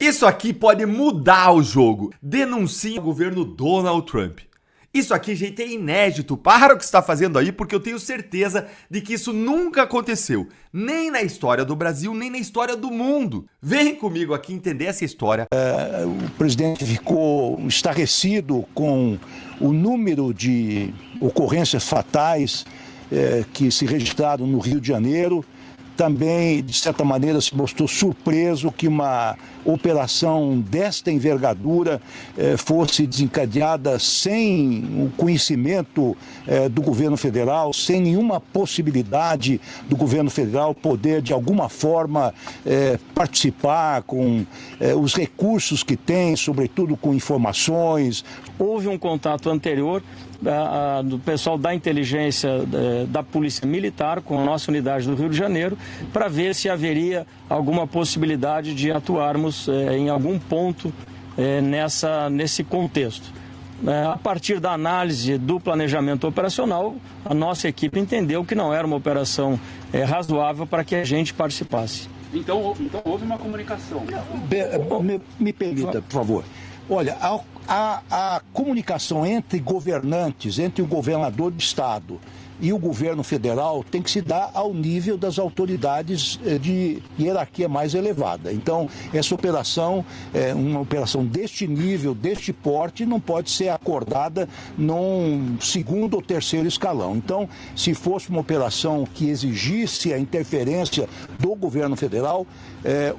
Isso aqui pode mudar o jogo. Denuncie o governo Donald Trump. Isso aqui, gente, é inédito. Para o que está fazendo aí, porque eu tenho certeza de que isso nunca aconteceu. Nem na história do Brasil, nem na história do mundo. Vem comigo aqui entender essa história. O presidente ficou estarrecido com o número de ocorrências fatais que se registraram no Rio de Janeiro. Também, de certa maneira, se mostrou surpreso que uma operação desta envergadura fosse desencadeada sem o conhecimento do governo federal, sem nenhuma possibilidade do governo federal poder, de alguma forma, participar com os recursos que tem, sobretudo com informações. Houve um contato anterior do pessoal da inteligência da Polícia Militar com a nossa unidade do Rio de Janeiro para ver se haveria alguma possibilidade de atuarmos em algum ponto nesse contexto. A partir da análise do planejamento operacional, a nossa equipe entendeu que não era uma operação razoável para que a gente participasse. Então houve uma comunicação. Me permita, por favor. Olha, a comunicação entre governantes, entre o governador do estado e o governo federal tem que se dar ao nível das autoridades de hierarquia mais elevada. Então, essa operação, uma operação deste nível, deste porte, não pode ser acordada num segundo ou terceiro escalão. Então, se fosse uma operação que exigisse a interferência do governo federal,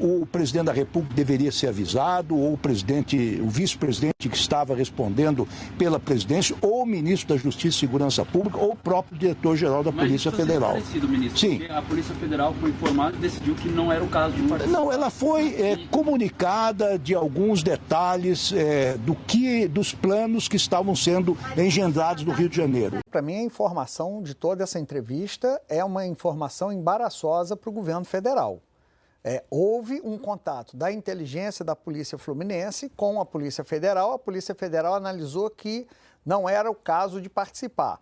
o presidente da República deveria ser avisado, ou o vice-presidente que estava respondendo pela presidência, ou o ministro da Justiça e Segurança Pública, ou o próprio diretor-geral da Polícia Federal. Ministro, sim. A Polícia Federal foi informada e decidiu que não era o caso de participar. Não, ela foi comunicada de alguns detalhes dos planos que estavam sendo engendrados no Rio de Janeiro. Para mim, a informação de toda essa entrevista é uma informação embaraçosa para o governo federal. Houve um contato da inteligência da Polícia Fluminense com a Polícia Federal analisou que não era o caso de participar.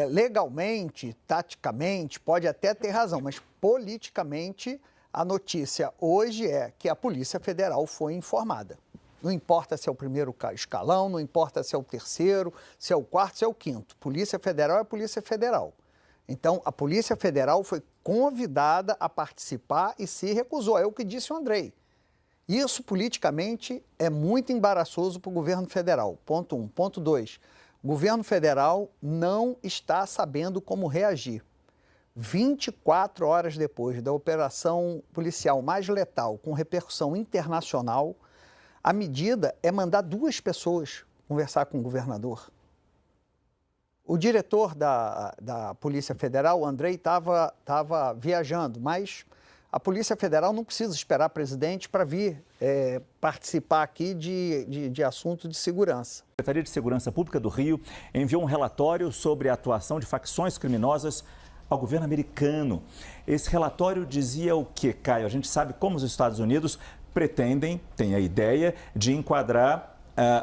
Legalmente, taticamente, pode até ter razão, mas politicamente a notícia hoje é que a Polícia Federal foi informada. Não importa se é o primeiro escalão, não importa se é o terceiro, se é o quarto, se é o quinto. Polícia Federal é Polícia Federal. Então, a Polícia Federal foi convidada a participar e se recusou. É o que disse o Andrei. Isso, politicamente, é muito embaraçoso para o governo federal. Ponto 1. Ponto 2. O governo federal não está sabendo como reagir. 24 horas depois da operação policial mais letal, com repercussão internacional, a medida é mandar 2 pessoas conversar com o governador. O diretor da Polícia Federal, o Andrei, estava viajando, mas a Polícia Federal não precisa esperar presidente para vir participar aqui de assuntos de segurança. A Secretaria de Segurança Pública do Rio enviou um relatório sobre a atuação de facções criminosas ao governo americano. Esse relatório dizia o quê, Caio? A gente sabe como os Estados Unidos têm a ideia de enquadrar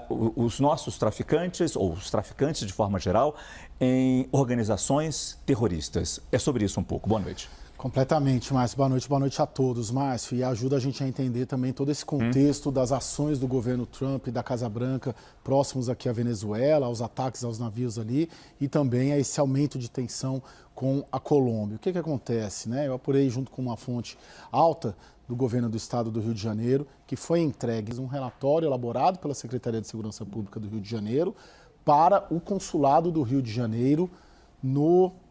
os nossos traficantes, ou os traficantes de forma geral, em organizações terroristas. É sobre isso um pouco. Boa noite. Completamente, Márcio. Boa noite a todos, Márcio. E ajuda a gente a entender também todo esse contexto das ações do governo Trump e da Casa Branca próximos aqui à Venezuela, aos ataques aos navios ali e também a esse aumento de tensão com a Colômbia. O que acontece, né? Eu apurei junto com uma fonte alta do governo do estado do Rio de Janeiro, que foi entregue um relatório elaborado pela Secretaria de Segurança Pública do Rio de Janeiro para o consulado do Rio de Janeiro,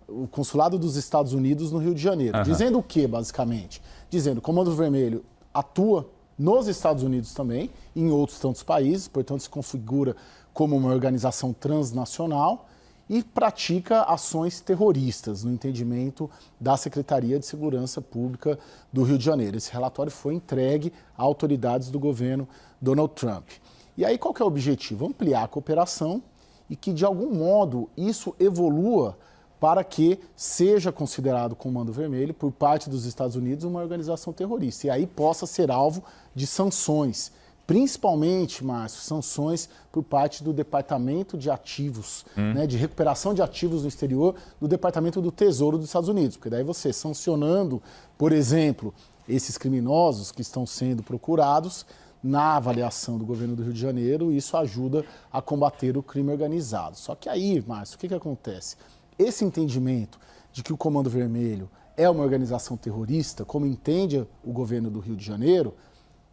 o consulado dos Estados Unidos no Rio de Janeiro. Dizendo o quê, basicamente? Dizendo que o Comando Vermelho atua nos Estados Unidos também, e em outros tantos países, portanto se configura como uma organização transnacional e pratica ações terroristas, no entendimento da Secretaria de Segurança Pública do Rio de Janeiro. Esse relatório foi entregue a autoridades do governo Donald Trump. E aí qual que é o objetivo? Ampliar a cooperação e que, de algum modo, isso evolua para que seja considerado Comando Vermelho, por parte dos Estados Unidos, uma organização terrorista. E aí possa ser alvo de sanções. Principalmente, Márcio, sanções por parte do Departamento de Ativos, né, de recuperação de ativos no exterior, do Departamento do Tesouro dos Estados Unidos. Porque daí você sancionando, por exemplo, esses criminosos que estão sendo procurados, na avaliação do governo do Rio de Janeiro, isso ajuda a combater o crime organizado. Só que aí, Márcio, o que acontece? Esse entendimento de que o Comando Vermelho é uma organização terrorista, como entende o governo do Rio de Janeiro,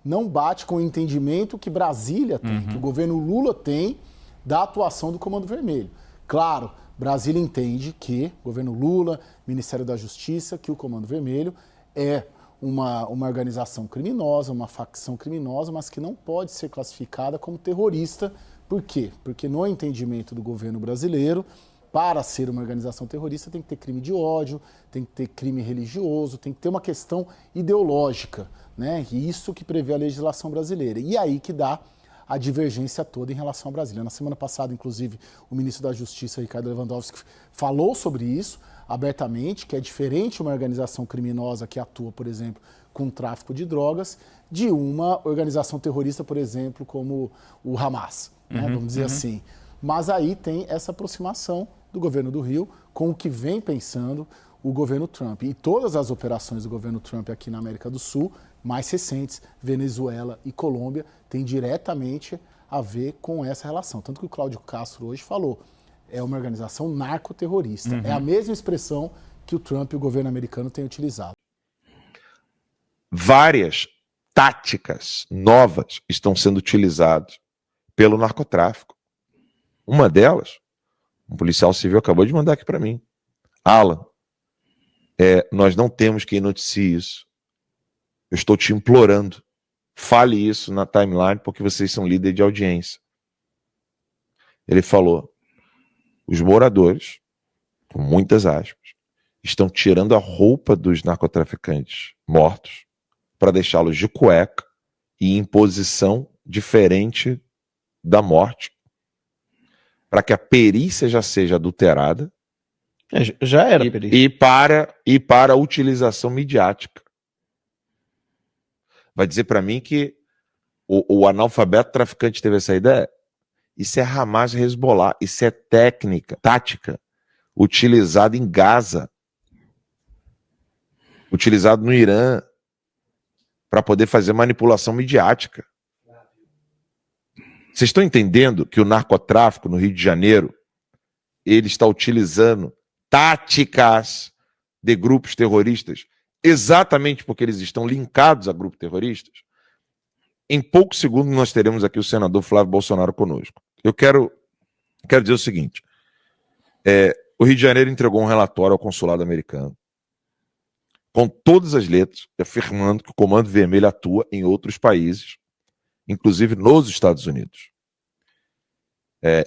não bate com o entendimento que Brasília tem, que o governo Lula tem da atuação do Comando Vermelho. Claro, Brasília entende que o governo Lula, Ministério da Justiça, que o Comando Vermelho é uma organização criminosa, uma facção criminosa, mas que não pode ser classificada como terrorista. Por quê? Porque no entendimento do governo brasileiro, para ser uma organização terrorista tem que ter crime de ódio, tem que ter crime religioso, tem que ter uma questão ideológica, né? E isso que prevê a legislação brasileira. E aí que dá a divergência toda em relação à Brasília. Na semana passada, inclusive, o ministro da Justiça, Ricardo Lewandowski, falou sobre isso abertamente, que é diferente uma organização criminosa que atua, por exemplo, com tráfico de drogas, de uma organização terrorista, por exemplo, como o Hamas, né? Vamos dizer assim. Mas aí tem essa aproximação do governo do Rio com o que vem pensando o governo Trump. E todas as operações do governo Trump aqui na América do Sul, mais recentes, Venezuela e Colômbia, têm diretamente a ver com essa relação. Tanto que o Cláudio Castro hoje falou, é uma organização narcoterrorista. É a mesma expressão que o Trump e o governo americano têm utilizado. Várias táticas novas estão sendo utilizadas pelo narcotráfico. Uma delas, um policial civil acabou de mandar aqui para mim. Alan, nós não temos quem noticie isso. Eu estou te implorando. Fale isso na timeline porque vocês são líder de audiência. Ele falou, os moradores, com muitas aspas, estão tirando a roupa dos narcotraficantes mortos para deixá-los de cueca e em posição diferente da morte, para que a perícia já seja adulterada. Já era perícia. E para a utilização midiática. Vai dizer para mim que o analfabeto traficante teve essa ideia? Isso é Hamas e Hezbollah. Isso é técnica, tática, utilizada em Gaza, utilizado no Irã, para poder fazer manipulação midiática. Vocês estão entendendo que o narcotráfico no Rio de Janeiro, ele está utilizando táticas de grupos terroristas, exatamente porque eles estão linkados a grupos terroristas? Em poucos segundos nós teremos aqui o senador Flávio Bolsonaro conosco. Eu quero dizer o seguinte, o Rio de Janeiro entregou um relatório ao consulado americano, com todas as letras, afirmando que o Comando Vermelho atua em outros países, inclusive nos Estados Unidos.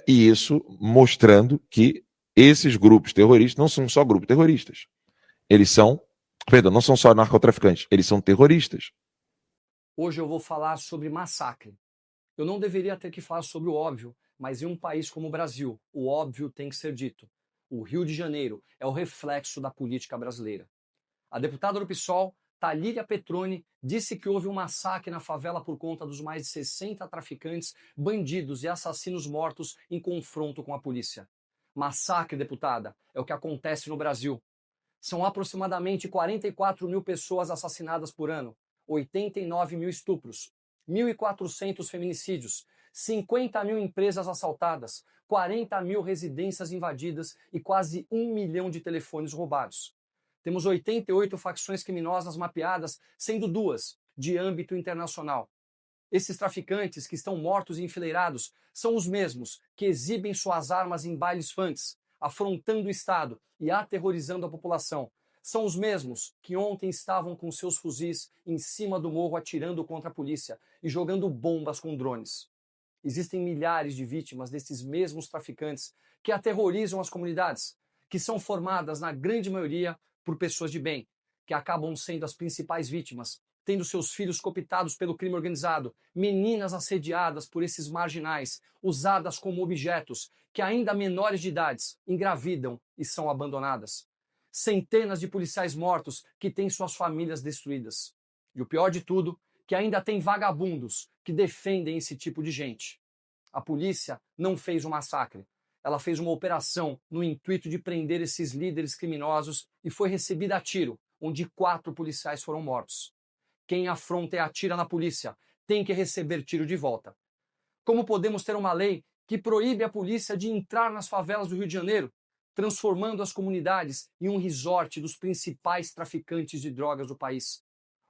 E isso mostrando que esses grupos terroristas não são só grupos terroristas. Não são só narcotraficantes, eles são terroristas. Hoje eu vou falar sobre massacre. Eu não deveria ter que falar sobre o óbvio, mas em um país como o Brasil, o óbvio tem que ser dito. O Rio de Janeiro é o reflexo da política brasileira. A deputada do PSOL, Thalíria Petroni, disse que houve um massacre na favela por conta dos mais de 60 traficantes, bandidos e assassinos mortos em confronto com a polícia. Massacre, deputada, é o que acontece no Brasil. São aproximadamente 44 mil pessoas assassinadas por ano, 89 mil estupros, 1.400 feminicídios, 50 mil empresas assaltadas, 40 mil residências invadidas e quase 1 milhão de telefones roubados. Temos 88 facções criminosas mapeadas, sendo 2 de âmbito internacional. Esses traficantes que estão mortos e enfileirados são os mesmos que exibem suas armas em bailes funks, afrontando o Estado e aterrorizando a população. São os mesmos que ontem estavam com seus fuzis em cima do morro atirando contra a polícia e jogando bombas com drones. Existem milhares de vítimas desses mesmos traficantes que aterrorizam as comunidades, que são formadas, na grande maioria, por pessoas de bem, que acabam sendo as principais vítimas, tendo seus filhos cooptados pelo crime organizado, meninas assediadas por esses marginais, usadas como objetos, que ainda menores de idades engravidam e são abandonadas. Centenas de policiais mortos que têm suas famílias destruídas. E o pior de tudo, que ainda tem vagabundos que defendem esse tipo de gente. A polícia não fez um massacre. Ela fez uma operação no intuito de prender esses líderes criminosos e foi recebida a tiro, onde 4 policiais foram mortos. Quem afronta e atira na polícia tem que receber tiro de volta. Como podemos ter uma lei que proíbe a polícia de entrar nas favelas do Rio de Janeiro, transformando as comunidades em um resort dos principais traficantes de drogas do país?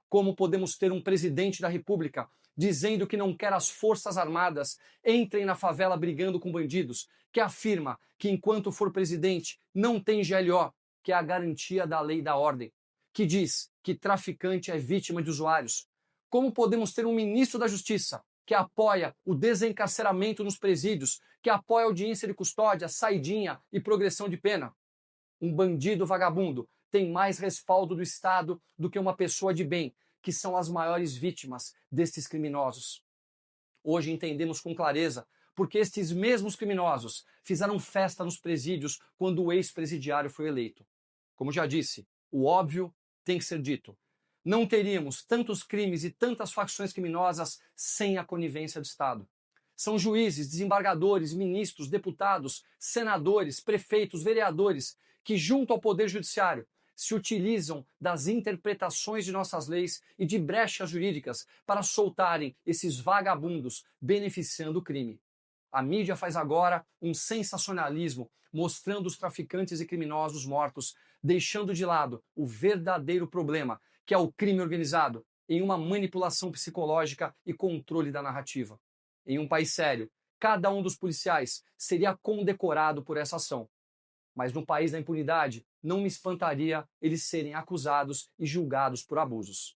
Como podemos ter um presidente da República dizendo que não quer as Forças Armadas entrem na favela brigando com bandidos, que afirma que enquanto for presidente não tem GLO, que é a garantia da lei e da ordem, que diz que traficante é vítima de usuários? Como podemos ter um ministro da Justiça que apoia o desencarceramento nos presídios, que apoia a audiência de custódia, saidinha e progressão de pena? Um bandido vagabundo tem mais respaldo do Estado do que uma pessoa de bem, que são as maiores vítimas destes criminosos. Hoje entendemos com clareza porque estes mesmos criminosos fizeram festa nos presídios quando o ex-presidiário foi eleito. Como já disse, o óbvio tem que ser dito. Não teríamos tantos crimes e tantas facções criminosas sem a conivência do Estado. São juízes, desembargadores, ministros, deputados, senadores, prefeitos, vereadores que, junto ao Poder Judiciário, se utilizam das interpretações de nossas leis e de brechas jurídicas para soltarem esses vagabundos beneficiando o crime. A mídia faz agora um sensacionalismo mostrando os traficantes e criminosos mortos, deixando de lado o verdadeiro problema, que é o crime organizado, em uma manipulação psicológica e controle da narrativa. Em um país sério, cada um dos policiais seria condecorado por essa ação. Mas no país da impunidade, não me espantaria eles serem acusados e julgados por abusos.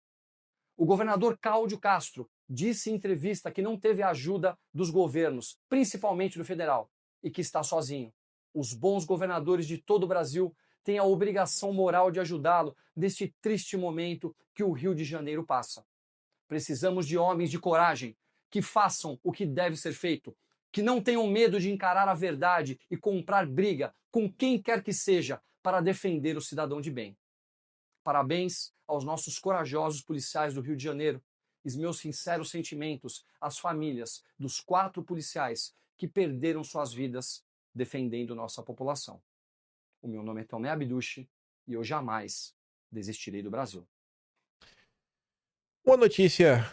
O governador Cláudio Castro disse em entrevista que não teve a ajuda dos governos, principalmente do federal, e que está sozinho. Os bons governadores de todo o Brasil têm a obrigação moral de ajudá-lo neste triste momento que o Rio de Janeiro passa. Precisamos de homens de coragem, que façam o que deve ser feito, que não tenham medo de encarar a verdade e comprar briga com quem quer que seja para defender o cidadão de bem. Parabéns aos nossos corajosos policiais do Rio de Janeiro e meus sinceros sentimentos às famílias dos 4 policiais que perderam suas vidas defendendo nossa população. O meu nome é Tomé Abduche e eu jamais desistirei do Brasil. Uma notícia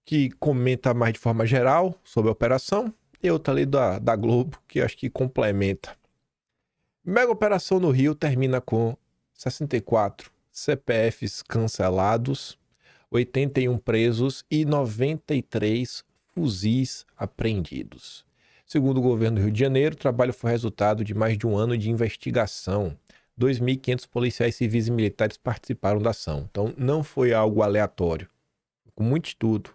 que comenta mais de forma geral sobre a operação e outra ali da Globo, que acho que complementa. Mega operação no Rio termina com 64 CPFs cancelados, 81 presos e 93 fuzis apreendidos. Segundo o governo do Rio de Janeiro, o trabalho foi resultado de mais de um ano de investigação. 2.500 policiais civis e militares participaram da ação. Então, não foi algo aleatório. Com muito estudo.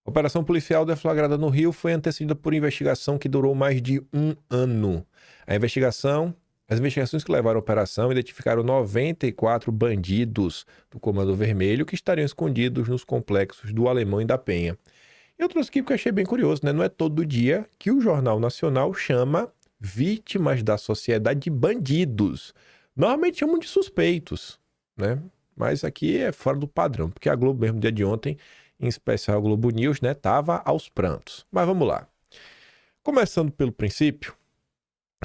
A operação policial deflagrada no Rio foi antecedida por investigação que durou mais de um ano. As investigações que levaram à operação identificaram 94 bandidos do Comando Vermelho que estariam escondidos nos complexos do Alemão e da Penha. E outro aqui que eu achei bem curioso, né? Não é todo dia que o Jornal Nacional chama vítimas da sociedade de bandidos. Normalmente chamam de suspeitos, né? Mas aqui é fora do padrão, porque a Globo mesmo, no dia de ontem, em especial a Globo News, né, tava aos prantos. Mas vamos lá. Começando pelo princípio,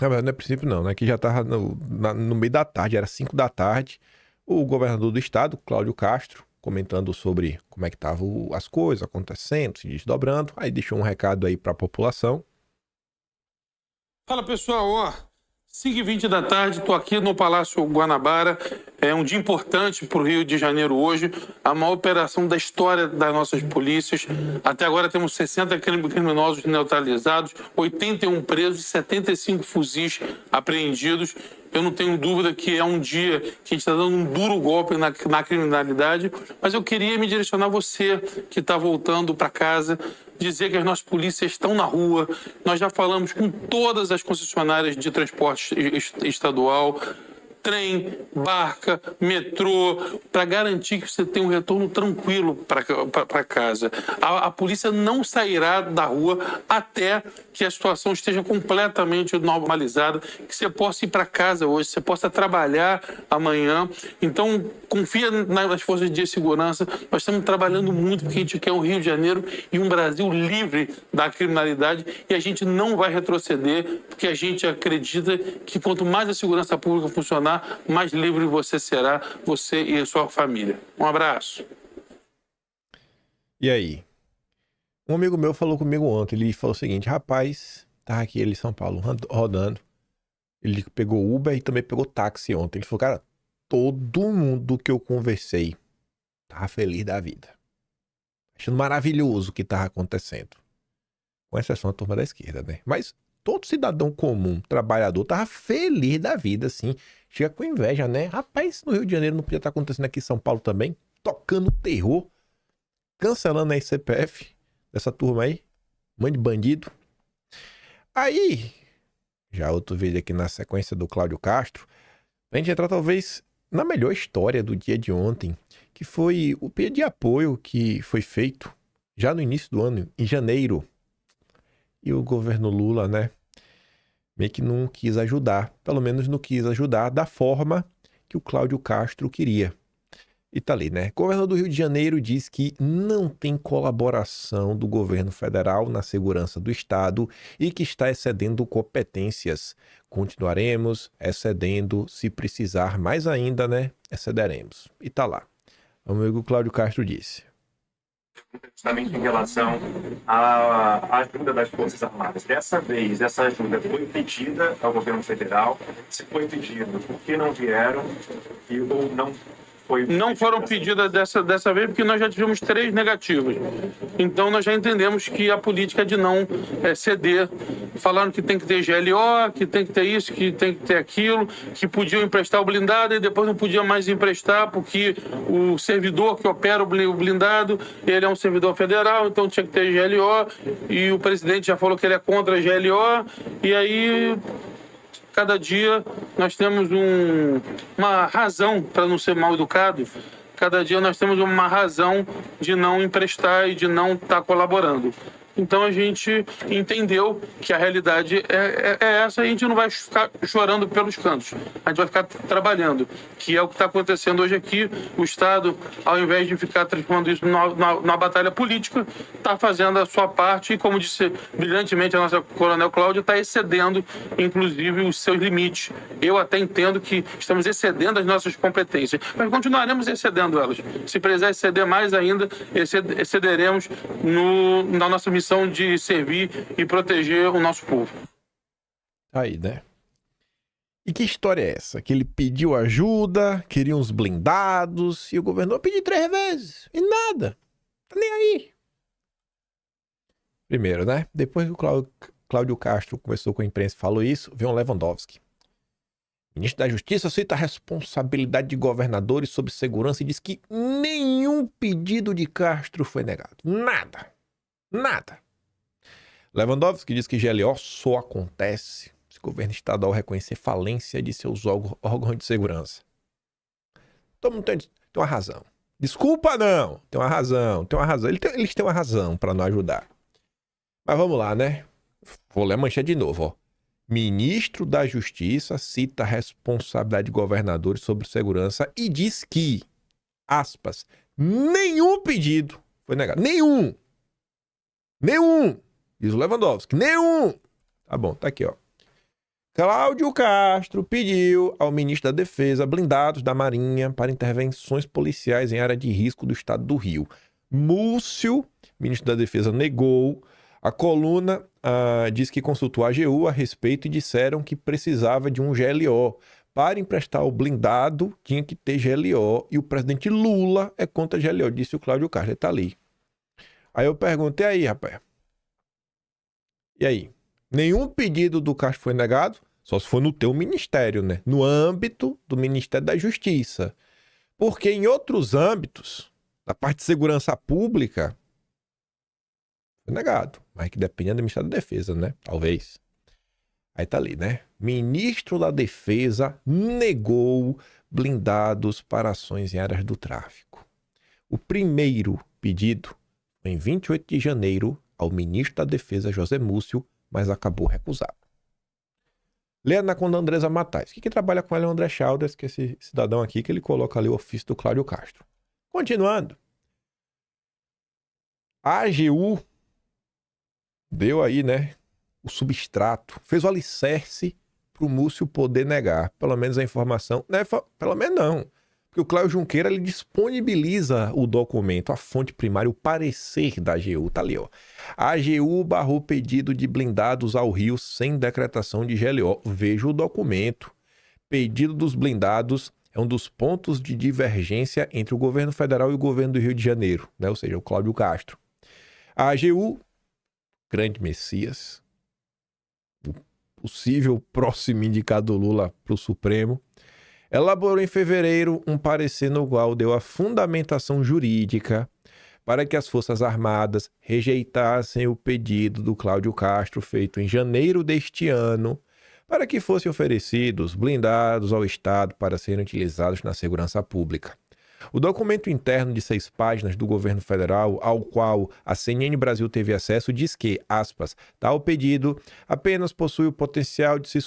não é princípio não, né, que já estava no meio da tarde, era 5 da tarde, o governador do estado, Cláudio Castro, comentando sobre como é que estavam as coisas acontecendo, se desdobrando, aí deixou um recado aí para a população. Fala pessoal, 5h20 da tarde, estou aqui no Palácio Guanabara. É um dia importante para o Rio de Janeiro hoje, a maior operação da história das nossas polícias. Até agora temos 60 criminosos neutralizados, 81 presos e 75 fuzis apreendidos. Eu não tenho dúvida que é um dia que a gente está dando um duro golpe na criminalidade, mas eu queria me direcionar a você que está voltando para casa, dizer que as nossas polícias estão na rua. Nós já falamos com todas as concessionárias de transporte estadual, trem, barca, metrô, para garantir que você tenha um retorno tranquilo para casa. A polícia não sairá da rua até que a situação esteja completamente normalizada, que você possa ir para casa hoje, você possa trabalhar amanhã. Então, confia nas forças de segurança. Nós estamos trabalhando muito porque a gente quer um Rio de Janeiro e um Brasil livre da criminalidade e a gente não vai retroceder porque a gente acredita que quanto mais a segurança pública funcionar, mais livre você será, você e a sua família. Um abraço. E aí? Um amigo meu falou comigo ontem, ele falou o seguinte, rapaz, tava aqui ele em São Paulo rodando, ele pegou Uber e também pegou táxi ontem. Ele falou, cara, todo mundo que eu conversei tava feliz da vida. Achando maravilhoso o que tava acontecendo. Com exceção da turma da esquerda, né? Mas todo cidadão comum, trabalhador, tava feliz da vida, assim. Chega com inveja, né? Rapaz, no Rio de Janeiro não podia estar acontecendo aqui em São Paulo também. Tocando terror. Cancelando a CPF dessa turma aí. Mãe de bandido. Aí, já outro vídeo aqui na sequência do Cláudio Castro. Pra gente entrar talvez na melhor história do dia de ontem. Que foi o pedido de apoio que foi feito já no início do ano, em janeiro. E o governo Lula, né, meio que não quis ajudar. Pelo menos não quis ajudar da forma que o Cláudio Castro queria. E tá ali, né? O governo do Rio de Janeiro diz que não tem colaboração do governo federal na segurança do estado e que está excedendo competências. Continuaremos excedendo, se precisar mais ainda, né? Excederemos. E tá lá. O amigo Cláudio Castro disse. Justamente em relação à ajuda das Forças Armadas. Dessa vez, essa ajuda foi pedida ao governo federal. Se foi pedido, por que não vieram? Ou não foi... Não foram pedidas dessa vez, porque nós já tivemos 3 negativas. Então, nós já entendemos que a política é de não ceder. Falaram que tem que ter GLO, que tem que ter isso, que tem que ter aquilo, que podiam emprestar o blindado e depois não podia mais emprestar, porque o servidor que opera o blindado, ele é um servidor federal, então tinha que ter GLO, e o presidente já falou que ele é contra a GLO, e aí... Cada dia nós temos uma razão para não ser mal educado. Cada dia nós temos uma razão de não emprestar e de não estar colaborando. Então a gente entendeu que a realidade é essa e a gente não vai ficar chorando pelos cantos. A gente vai ficar trabalhando, que é o que está acontecendo hoje aqui. O Estado, ao invés de ficar transformando isso numa batalha política, está fazendo a sua parte e, como disse brilhantemente a nossa Coronel Cláudia, está excedendo, inclusive, os seus limites. Eu até entendo que estamos excedendo as nossas competências, mas continuaremos excedendo elas. Se precisar exceder mais ainda, excederemos na nossa missão de servir e proteger o nosso povo. Aí, né? E que história é essa? Que ele pediu ajuda, queria uns blindados, e o governador pediu 3 vezes, e nada. Tá nem aí. Primeiro, né? Depois que o Cláudio Castro conversou com a imprensa e falou isso, veio um Lewandowski. O ministro da Justiça aceita a responsabilidade de governadores sobre segurança e diz que nenhum pedido de Castro foi negado. Nada. Lewandowski diz que GLO só acontece se o governo estadual reconhecer falência de seus órgãos de segurança. Todo mundo tem uma razão. Desculpa não, tem uma razão. Eles têm uma razão para não ajudar. Mas vamos lá, né? Vou ler a manchete de novo, ó. Ministro da Justiça cita a responsabilidade de governadores sobre segurança e diz que, aspas, nenhum pedido foi negado. Nenhum! Diz o Lewandowski. Nenhum! Tá bom, tá aqui, ó. Cláudio Castro pediu ao ministro da Defesa blindados da Marinha para intervenções policiais em área de risco do estado do Rio. Múcio, ministro da Defesa, negou. A coluna diz que consultou a AGU a respeito e disseram que precisava de um GLO. Para emprestar o blindado, tinha que ter GLO. E o presidente Lula é contra GLO, disse o Cláudio Castro. Ele tá ali. Aí eu perguntei aí, rapaz. E aí? Nenhum pedido do Castro foi negado? Só se for no teu ministério, né? No âmbito do Ministério da Justiça. Porque em outros âmbitos, da parte de segurança pública, foi negado. Mas que depende do Ministério da Defesa, né? Talvez. Aí tá ali, né? Ministro da Defesa negou blindados para ações em áreas do tráfico. O primeiro pedido foi em 28 de janeiro ao ministro da Defesa, José Múcio, mas acabou recusado. Leia na conta da Andresa Matais. Quem trabalha com ela é o André Chalders, que é esse cidadão aqui, que ele coloca ali o ofício do Cláudio Castro. Continuando. A AGU deu aí, né, o substrato, fez o alicerce para o Múcio poder negar, pelo menos a informação, né, pelo menos não, que o Cláudio Junqueira ele disponibiliza o documento, a fonte primária, o parecer da AGU. Tá ali, ó. A AGU barrou pedido de blindados ao Rio sem decretação de GLO. Veja o documento. Pedido dos blindados é um dos pontos de divergência entre o governo federal e o governo do Rio de Janeiro, né? Ou seja, o Cláudio Castro. A AGU, grande Messias, o possível próximo indicado do Lula para o Supremo, elaborou em fevereiro um parecer no qual deu a fundamentação jurídica para que as Forças Armadas rejeitassem o pedido do Cláudio Castro feito em janeiro deste ano para que fossem oferecidos blindados ao Estado para serem utilizados na segurança pública. O documento interno de 6 páginas do governo federal, ao qual a CNN Brasil teve acesso, diz que, aspas, tal pedido apenas possui o potencial de se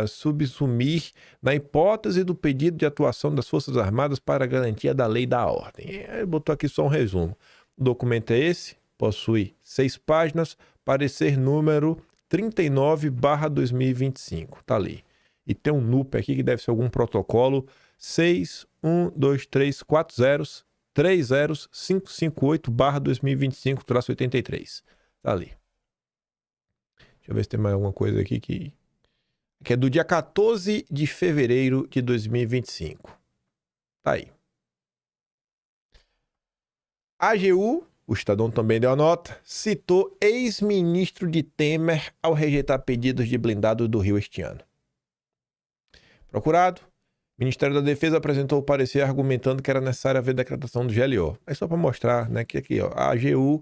subsumir na hipótese do pedido de atuação das Forças Armadas para a garantia da lei e da ordem. Ele botou aqui só um resumo. O documento é esse, possui 6 páginas, parecer número 39/2025, tá ali. E tem um NUP aqui que deve ser algum protocolo 61234030558/2025-83. Tá ali. Deixa eu ver se tem mais alguma coisa aqui que é do dia 14 de fevereiro de 2025. Tá aí. A AGU, o Estadão também deu a nota, citou ex-ministro de Temer ao rejeitar pedidos de blindados do Rio este ano. Procurado, o Ministério da Defesa apresentou o parecer argumentando que era necessário haver decretação do GLO. É só para mostrar, né, que aqui, ó, a AGU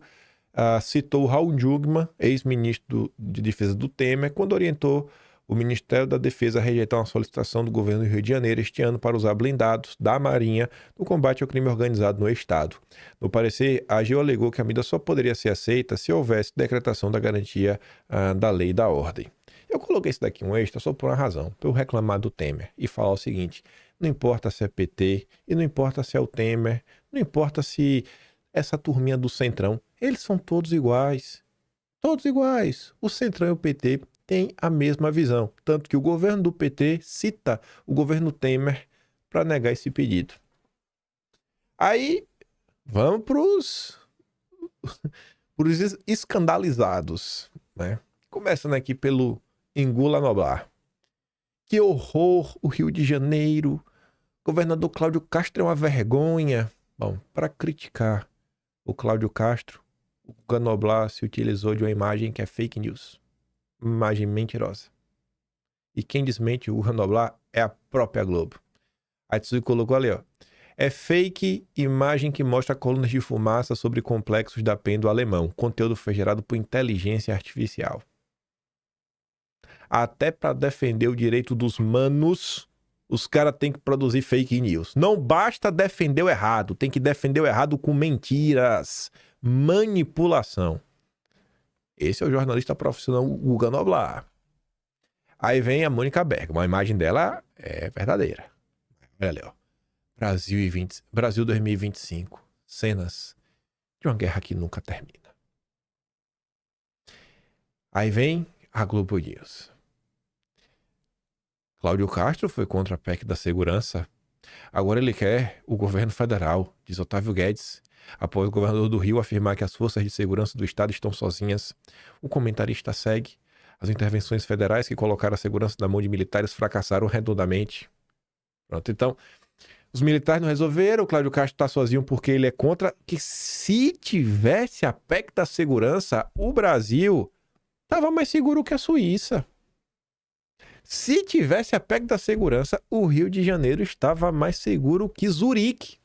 citou Raul Jungmann, ex-ministro de Defesa do Temer, quando orientou o Ministério da Defesa a rejeitar uma solicitação do governo do Rio de Janeiro este ano para usar blindados da Marinha no combate ao crime organizado no Estado. No parecer, a AGU alegou que a medida só poderia ser aceita se houvesse decretação da garantia da lei e da ordem. Eu coloquei isso daqui um extra só por uma razão, para eu reclamar do Temer e falar o seguinte: não importa se é PT, e não importa se é o Temer, não importa se essa turminha do Centrão, eles são todos iguais. Todos iguais. O Centrão e o PT têm a mesma visão, tanto que o governo do PT cita o governo Temer para negar esse pedido. Aí, vamos para os escandalizados, né? Começando aqui pelo Engula Noblar. Que horror, o Rio de Janeiro. Governador Cláudio Castro é uma vergonha. Bom, para criticar o Cláudio Castro, o Guga Noblar se utilizou de uma imagem que é fake news. Imagem mentirosa. E quem desmente o Guga Noblar é a própria Globo. A Tsui colocou ali, ó. É fake imagem que mostra colunas de fumaça sobre complexos da PEN do alemão. Conteúdo foi gerado por inteligência artificial. Até para defender o direito dos manos, os caras têm que produzir fake news. Não basta defender o errado, tem que defender o errado com mentiras, manipulação. Esse é o jornalista profissional Guga Noblar. Aí vem a Mônica Bergamo, a imagem dela é verdadeira. Olha ali, ó. Brasil 2025, cenas de uma guerra que nunca termina. Aí vem a Globo News. Cláudio Castro foi contra a PEC da segurança. Agora ele quer o governo federal, diz Otávio Guedes, após o governador do Rio afirmar que as forças de segurança do estado estão sozinhas. O comentarista segue. As intervenções federais que colocaram a segurança na mão de militares fracassaram redondamente. Pronto, então, os militares não resolveram, o Cláudio Castro está sozinho porque ele é contra, que se tivesse a PEC da segurança, o Brasil estava mais seguro que a Suíça. Se tivesse a PEC da segurança, o Rio de Janeiro estava mais seguro que Zurique.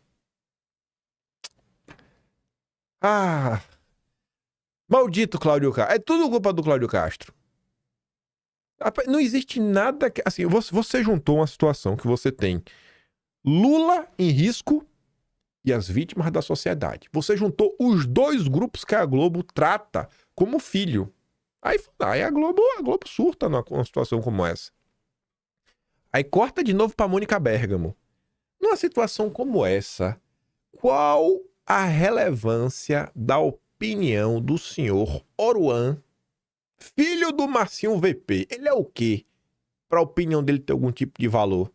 Ah, maldito Cláudio Castro. É tudo culpa do Cláudio Castro. Não existe nada que... Assim, você juntou uma situação que você tem Lula em risco e as vítimas da sociedade. Você juntou os dois grupos que a Globo trata como filho. Aí a Globo surta numa situação como essa. Aí corta de novo para Mônica Bergamo. Numa situação como essa, qual a relevância da opinião do senhor Oruan, filho do Marcinho VP? Ele é o quê? Para a opinião dele ter algum tipo de valor?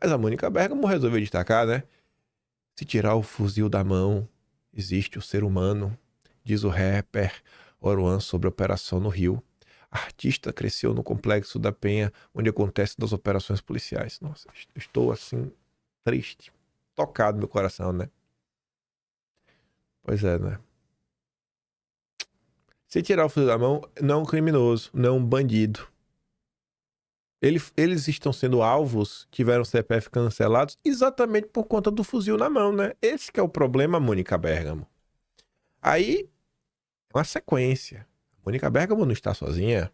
Mas a Mônica Bergamo resolveu destacar, né? Se tirar o fuzil da mão, existe o ser humano, diz o rapper Oruan sobre a operação no Rio. A artista cresceu no Complexo da Penha, onde acontecem as operações policiais. Nossa, estou assim, triste, tocado no meu coração, né? Pois é, né? Se tirar o fuzil da mão, não é um criminoso, não é um bandido. Eles estão sendo alvos, tiveram CPF cancelados, exatamente por conta do fuzil na mão, né? Esse que é o problema, Mônica Bergamo. Aí, é uma sequência. A Mônica Bergamo não está sozinha.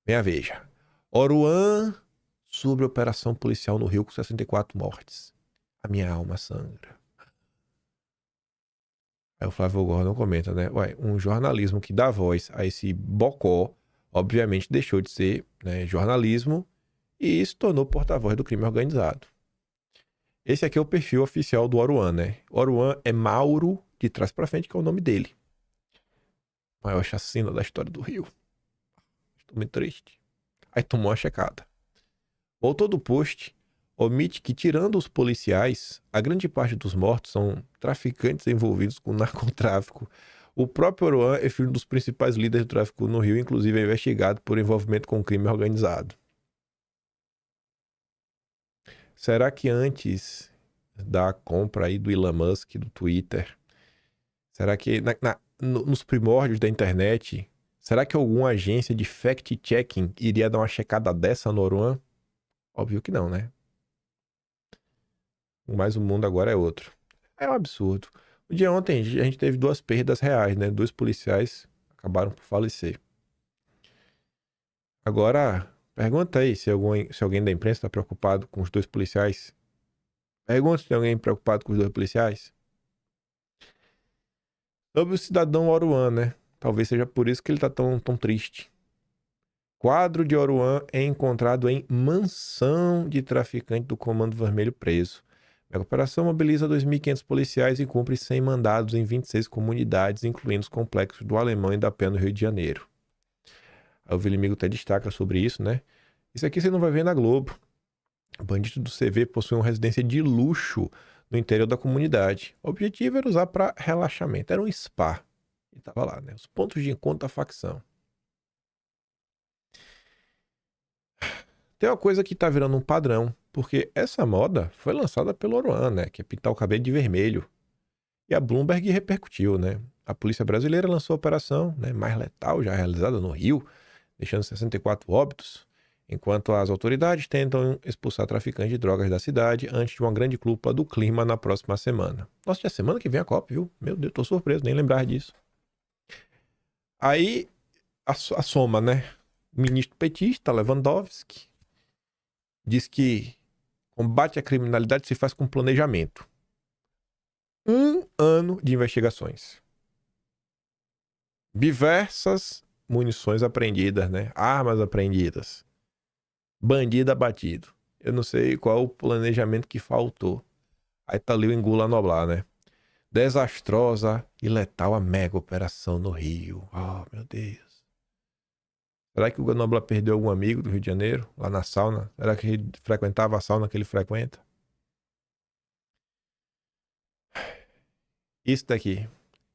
Venha, veja. Oruan sobre operação policial no Rio com 64 mortes. A minha alma sangra. Aí o Flávio Gordon comenta, né? Ué, um jornalismo que dá voz a esse bocó, obviamente deixou de ser, né, jornalismo e se tornou porta-voz do crime organizado. Esse aqui é o perfil oficial do Oruan, né? Oruan é Mauro, de trás pra frente, que é o nome dele. Maior chacina da história do Rio. Estou muito triste. Aí tomou uma checada. Voltou do post, omite que, tirando os policiais, a grande parte dos mortos são traficantes envolvidos com narcotráfico. O próprio Oruan é filho dos principais líderes do tráfico no Rio, inclusive é investigado por envolvimento com crime organizado. Será que antes da compra aí do Elon Musk, do Twitter, será que nos primórdios da internet, será que alguma agência de fact-checking iria dar uma checada dessa no Oruan? Óbvio que não, né? Mas o mundo agora é outro. É um absurdo. No dia ontem a gente teve 2 perdas reais, né? 2 policiais acabaram por falecer. Agora, pergunta aí se alguém da imprensa está preocupado com os 2 policiais. Pergunta se tem alguém preocupado com os 2 policiais. Sobre o cidadão Oruan, né? Talvez seja por isso que ele está tão triste. Quadro de Oruan é encontrado em mansão de traficante do Comando Vermelho preso. A operação mobiliza 2.500 policiais e cumpre 100 mandados em 26 comunidades, incluindo os complexos do Alemão e da Penha no Rio de Janeiro. Aí o Vilimigo até destaca sobre isso, né? Isso aqui você não vai ver na Globo. O bandido do CV possui uma residência de luxo no interior da comunidade. O objetivo era usar para relaxamento. Era um spa. E estava lá, né? Os pontos de encontro da facção. Tem uma coisa que tá virando um padrão, porque essa moda foi lançada pelo Oruan, né? Que é pintar o cabelo de vermelho. E a Bloomberg repercutiu, né? A polícia brasileira lançou a operação, né, mais letal já realizada no Rio, deixando 64 óbitos, enquanto as autoridades tentam expulsar traficantes de drogas da cidade antes de uma grande cúpula do clima na próxima semana. Nossa, já é semana que vem a Copa, viu? Meu Deus, tô surpreso, nem lembrar disso. Aí, a soma, né? O ministro petista, Lewandowski, diz que combate à criminalidade se faz com planejamento. 1 ano de investigações. Diversas munições apreendidas, né? Armas apreendidas. Bandido abatido. Eu não sei qual o planejamento que faltou. Aí tá ali o Engula Noblar, né? Desastrosa e letal a mega operação no Rio. Oh, meu Deus. Será que o Noblar perdeu algum amigo do Rio de Janeiro, lá na sauna? Será que ele frequentava a sauna que ele frequenta? Isso daqui.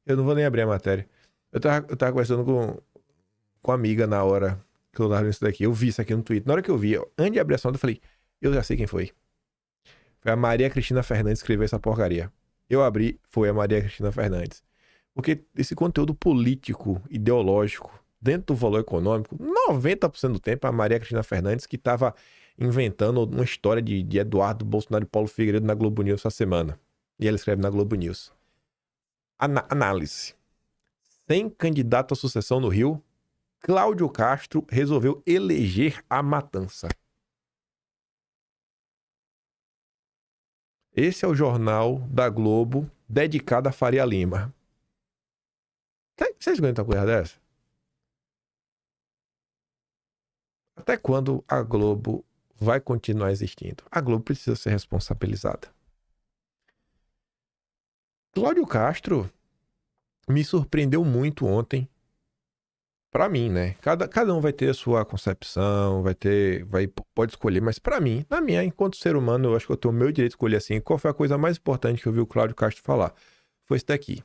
Eu não vou nem abrir a matéria. Eu tava conversando com a amiga na hora que eu tava isso daqui. Eu vi isso aqui no Twitter. Na hora que eu vi, antes de abrir a sonda, eu falei, eu já sei quem foi. Foi a Maria Cristina Fernandes que escreveu essa porcaria. Eu abri, foi a Maria Cristina Fernandes. Porque esse conteúdo político, ideológico, dentro do valor econômico, 90% do tempo, a Maria Cristina Fernandes que estava inventando uma história de Eduardo Bolsonaro e Paulo Figueiredo na Globo News essa semana. E ela escreve na Globo News. Análise. Sem candidato à sucessão no Rio, Cláudio Castro resolveu eleger a matança. Esse é o jornal da Globo dedicado a Faria Lima. Vocês aguentam uma coisa dessa? Até quando a Globo vai continuar existindo? A Globo precisa ser responsabilizada. Cláudio Castro me surpreendeu muito ontem Pra mim, né? Cada um vai ter a sua concepção, pode escolher, mas pra mim, enquanto ser humano, eu acho que eu tenho o meu direito de escolher assim. Qual foi a coisa mais importante que eu vi o Cláudio Castro falar? Foi isso daqui.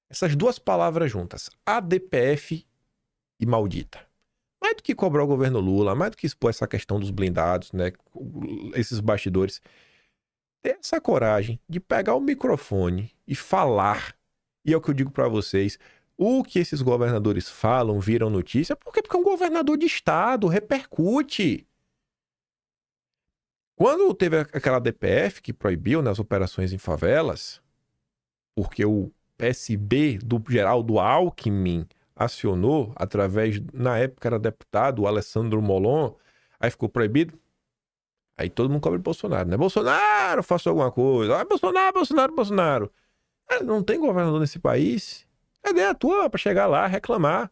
Essas duas palavras juntas, ADPF e maldita. Mais do que cobrar o governo Lula, mais do que expor essa questão dos blindados, né? Esses bastidores. Ter essa coragem de pegar o microfone e falar. E é o que eu digo pra vocês. O que esses governadores falam, viram notícia, porque é um governador de estado, repercute. Quando teve aquela DPF que proibiu, né, as operações em favelas, porque o PSB do Geraldo Alckmin acionou, através, na época era deputado, o Alessandro Molon, aí ficou proibido. Aí todo mundo cobra Bolsonaro, né? Bolsonaro, faça alguma coisa. Ah, Bolsonaro. Não tem governador nesse país. Cadê a tua pra chegar lá, reclamar?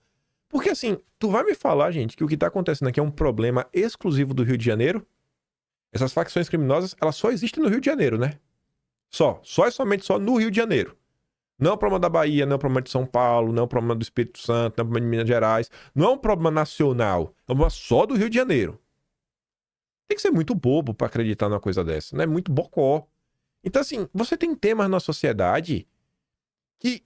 Porque assim, tu vai me falar, gente, que o que tá acontecendo aqui é um problema exclusivo do Rio de Janeiro? Essas facções criminosas, elas só existem no Rio de Janeiro, né? Só e somente só no Rio de Janeiro. Não é um problema da Bahia, não é um problema de São Paulo, não é um problema do Espírito Santo, não é um problema de Minas Gerais. Não é um problema nacional, é um problema só do Rio de Janeiro. Tem que ser muito bobo pra acreditar numa coisa dessa, né? Muito bocó. Então assim, você tem temas na sociedade que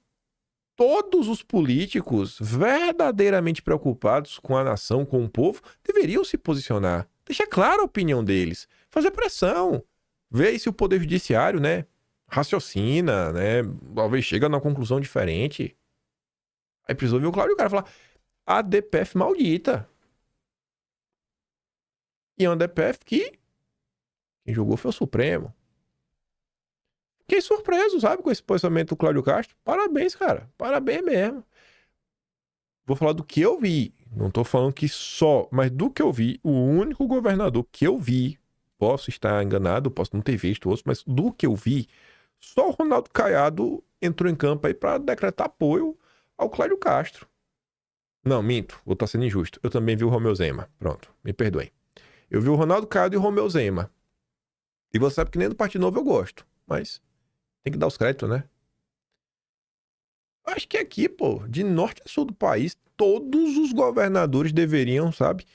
todos os políticos verdadeiramente preocupados com a nação, com o povo, deveriam se posicionar. Deixar clara a opinião deles. Fazer pressão. Ver se o Poder Judiciário, né, raciocina, né, talvez chega numa conclusão diferente. Aí precisou ver o Cláudio Castro falar a DPF maldita. E é uma DPF que quem julgou foi o Supremo. Fiquei surpreso, sabe, com esse posicionamento do Cláudio Castro. Parabéns, cara. Parabéns mesmo. Vou falar do que eu vi. Não tô falando que só, mas do que eu vi, o único governador que eu vi, posso estar enganado, posso não ter visto outros, mas do que eu vi, só o Ronaldo Caiado entrou em campo aí para decretar apoio ao Cláudio Castro. Não, minto. Vou estar sendo injusto. Eu também vi o Romeu Zema. Pronto, me perdoem. Eu vi o Ronaldo Caiado e o Romeu Zema. E você sabe que nem do Partido Novo eu gosto, mas tem que dar os créditos, né? Acho que aqui, pô, de norte a sul do país, todos os governadores deveriam, sabe?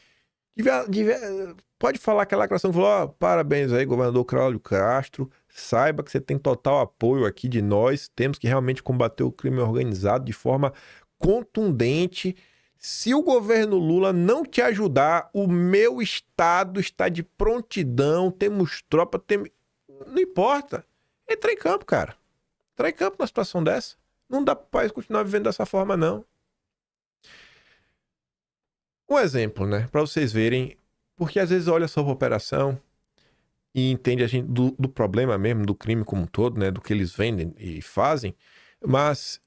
Pode falar aquela declaração que falou, ó, parabéns aí, governador Cláudio Castro, saiba que você tem total apoio aqui de nós, temos que realmente combater o crime organizado de forma contundente. Se o governo Lula não te ajudar, o meu estado está de prontidão, temos tropa, não importa. Entra em campo, cara. Entra em campo numa situação dessa. Não dá para o país continuar vivendo dessa forma, não. Um exemplo, né? Para vocês verem, porque às vezes olha só a operação e entende a gente do problema mesmo, do crime como um todo, né? Do que eles vendem e fazem, mas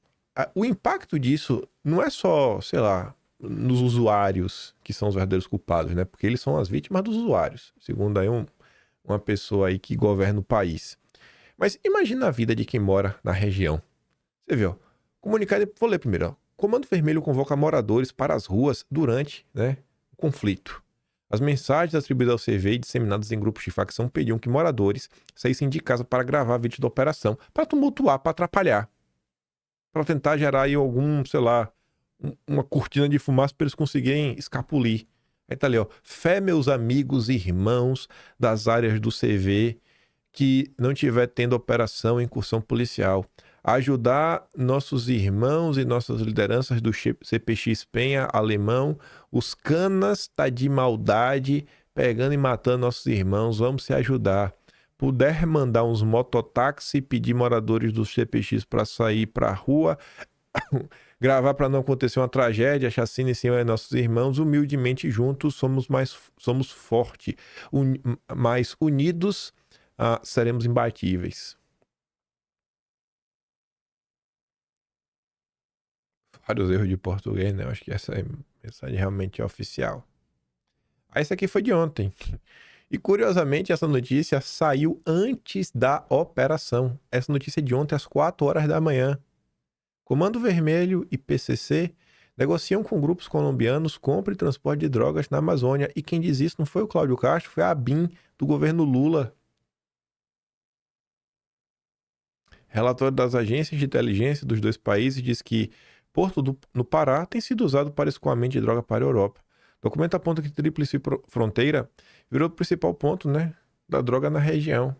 o impacto disso não é só, sei lá, nos usuários que são os verdadeiros culpados, né? Porque eles são as vítimas dos usuários, segundo aí uma pessoa aí que governa o país. Mas imagina a vida de quem mora na região. Você viu, comunicado, vou ler primeiro, ó. Comando Vermelho convoca moradores para as ruas durante, né, o conflito. As mensagens atribuídas ao CV e disseminadas em grupos de facção pediam que moradores saíssem de casa para gravar vídeos da operação, para tumultuar, para atrapalhar, para tentar gerar aí algum, sei lá, uma cortina de fumaça para eles conseguirem escapulir. Aí tá ali, ó, fé meus amigos e irmãos das áreas do CV que não tiver tendo operação e incursão policial. Ajudar nossos irmãos e nossas lideranças do CPX Penha Alemão, os canas tá de maldade, pegando e matando nossos irmãos, vamos se ajudar. Puder mandar uns mototáxi, pedir moradores do CPX para sair para a rua, gravar para não acontecer uma tragédia, chacina em cima de nossos irmãos, humildemente juntos somos fortes, mais unidos seremos imbatíveis. Vários erros de português, né? Eu acho que essa mensagem realmente é oficial. Essa aqui foi de ontem. E curiosamente, essa notícia saiu antes da operação. Essa notícia é de ontem às 4 horas da manhã. Comando Vermelho e PCC negociam com grupos colombianos compra e transporte de drogas na Amazônia. E quem diz isso não foi o Cláudio Castro, foi a ABIN do governo Lula. Relatório das agências de inteligência dos dois países diz que porto no Pará tem sido usado para escoamento de droga para a Europa. O documento aponta que Tríplice Fronteira virou o principal ponto, né, da droga na região.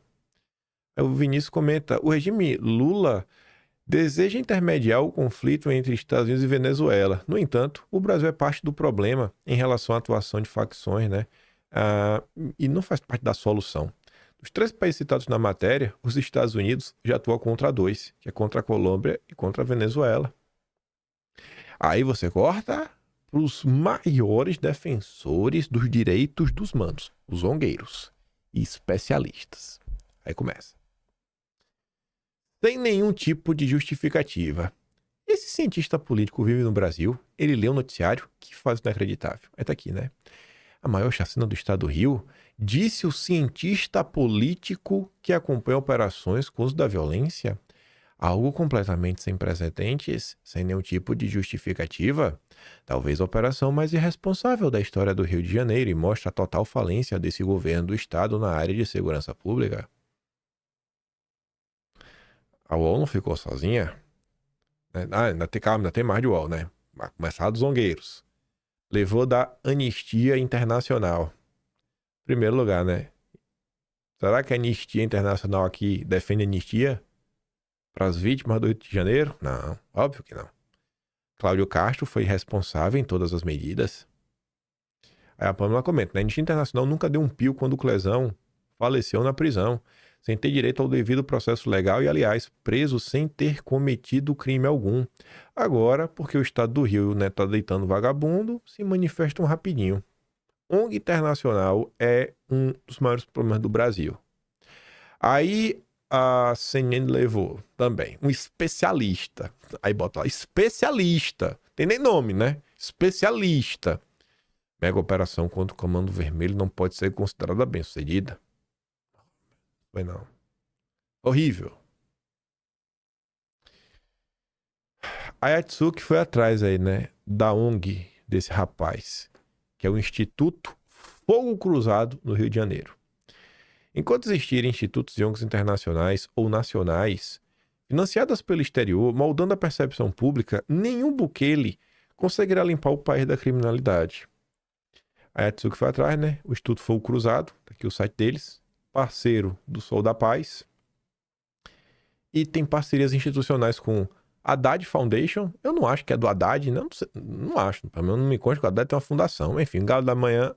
Aí o Vinícius comenta, o regime Lula deseja intermediar o conflito entre Estados Unidos e Venezuela. No entanto, o Brasil é parte do problema em relação à atuação de facções, né? E não faz parte da solução. Dos 3 países citados na matéria, os Estados Unidos já atuam contra 2, que é contra a Colômbia e contra a Venezuela. Aí você corta para os maiores defensores dos direitos dos manos, os zongueiros e especialistas. Aí começa. Sem nenhum tipo de justificativa. Esse cientista político vive no Brasil, ele lê um noticiário que faz inacreditável. Aí tá aqui, né? A maior chacina do estado do Rio, disse o cientista político que acompanha operações com uso da violência, algo completamente sem precedentes, sem nenhum tipo de justificativa. Talvez a operação mais irresponsável da história do Rio de Janeiro e mostra a total falência desse governo do estado na área de segurança pública. A UOL não ficou sozinha. Ainda tem mais de UOL, né? Vai começar dos zongueiros. Levou da Anistia Internacional. Primeiro lugar, né? Será que a Anistia Internacional aqui defende anistia para as vítimas do Rio de Janeiro? Não, óbvio que não. Cláudio Castro foi responsável em todas as medidas. Aí a Pâmela comenta, né? A Anistia Internacional nunca deu um pio quando o Clezão faleceu na prisão, sem ter direito ao devido processo legal e, aliás, preso sem ter cometido crime algum. Agora, porque o estado do Rio, né, tá deitando vagabundo, se manifestam rapidinho. ONG Internacional é um dos maiores problemas do Brasil. Aí a CNN levou também um especialista. Aí bota lá, especialista. Tem nem nome, né? Especialista. Mega operação contra o Comando Vermelho não pode ser considerada bem-sucedida. Foi não. Horrível. A Yatsuki foi atrás aí, né? Da ONG desse rapaz, que é o Instituto Fogo Cruzado no Rio de Janeiro. Enquanto existirem institutos e ONGs internacionais ou nacionais, financiadas pelo exterior, moldando a percepção pública, nenhum Bukele conseguirá limpar o país da criminalidade. A Yatsuki foi atrás, né? O Instituto Fogo Cruzado, tá aqui o site deles, parceiro do Sol da Paz, e tem parcerias institucionais com a Haddad Foundation. Eu não acho que é do Haddad, não acho, pelo menos não me consta que o Haddad tem uma fundação. Enfim, Galo da Manhã,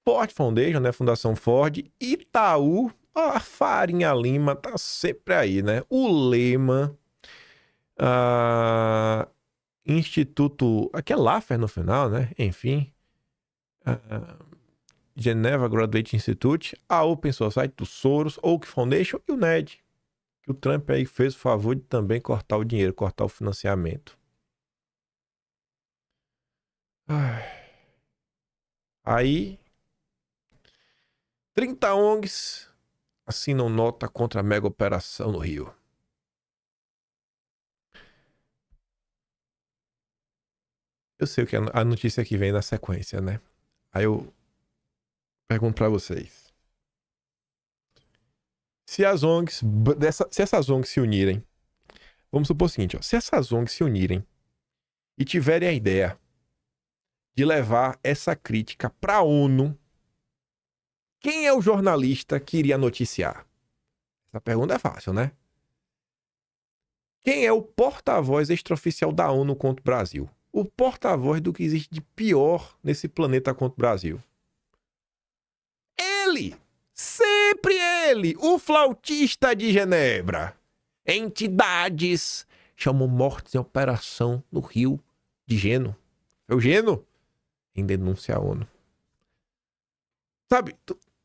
Ford Foundation, né, Fundação Ford, Itaú, a Farinha Lima tá sempre aí, né, o Lema, Instituto, aqui é Laffer no final, né, enfim, Geneva Graduate Institute, a Open Society do Soros, Oak Foundation e o NED, que o Trump aí fez o favor de também cortar o dinheiro, cortar o financiamento. Aí, 30 ONGs assinam nota contra a mega operação no Rio. Eu sei o que a notícia que vem na sequência, né? Aí eu pergunto pra vocês. Se essas ONGs se unirem, vamos supor o seguinte, ó, se essas ONGs se unirem e tiverem a ideia de levar essa crítica pra ONU, quem é o jornalista que iria noticiar? Essa pergunta é fácil, né? Quem é o porta-voz extraoficial da ONU contra o Brasil? O porta-voz do que existe de pior nesse planeta contra o Brasil. Ele! Sempre ele! O flautista de Genebra. Entidades chamam mortes em operação no Rio de Geno. É o Geno? Em denúncia à ONU. Sabe,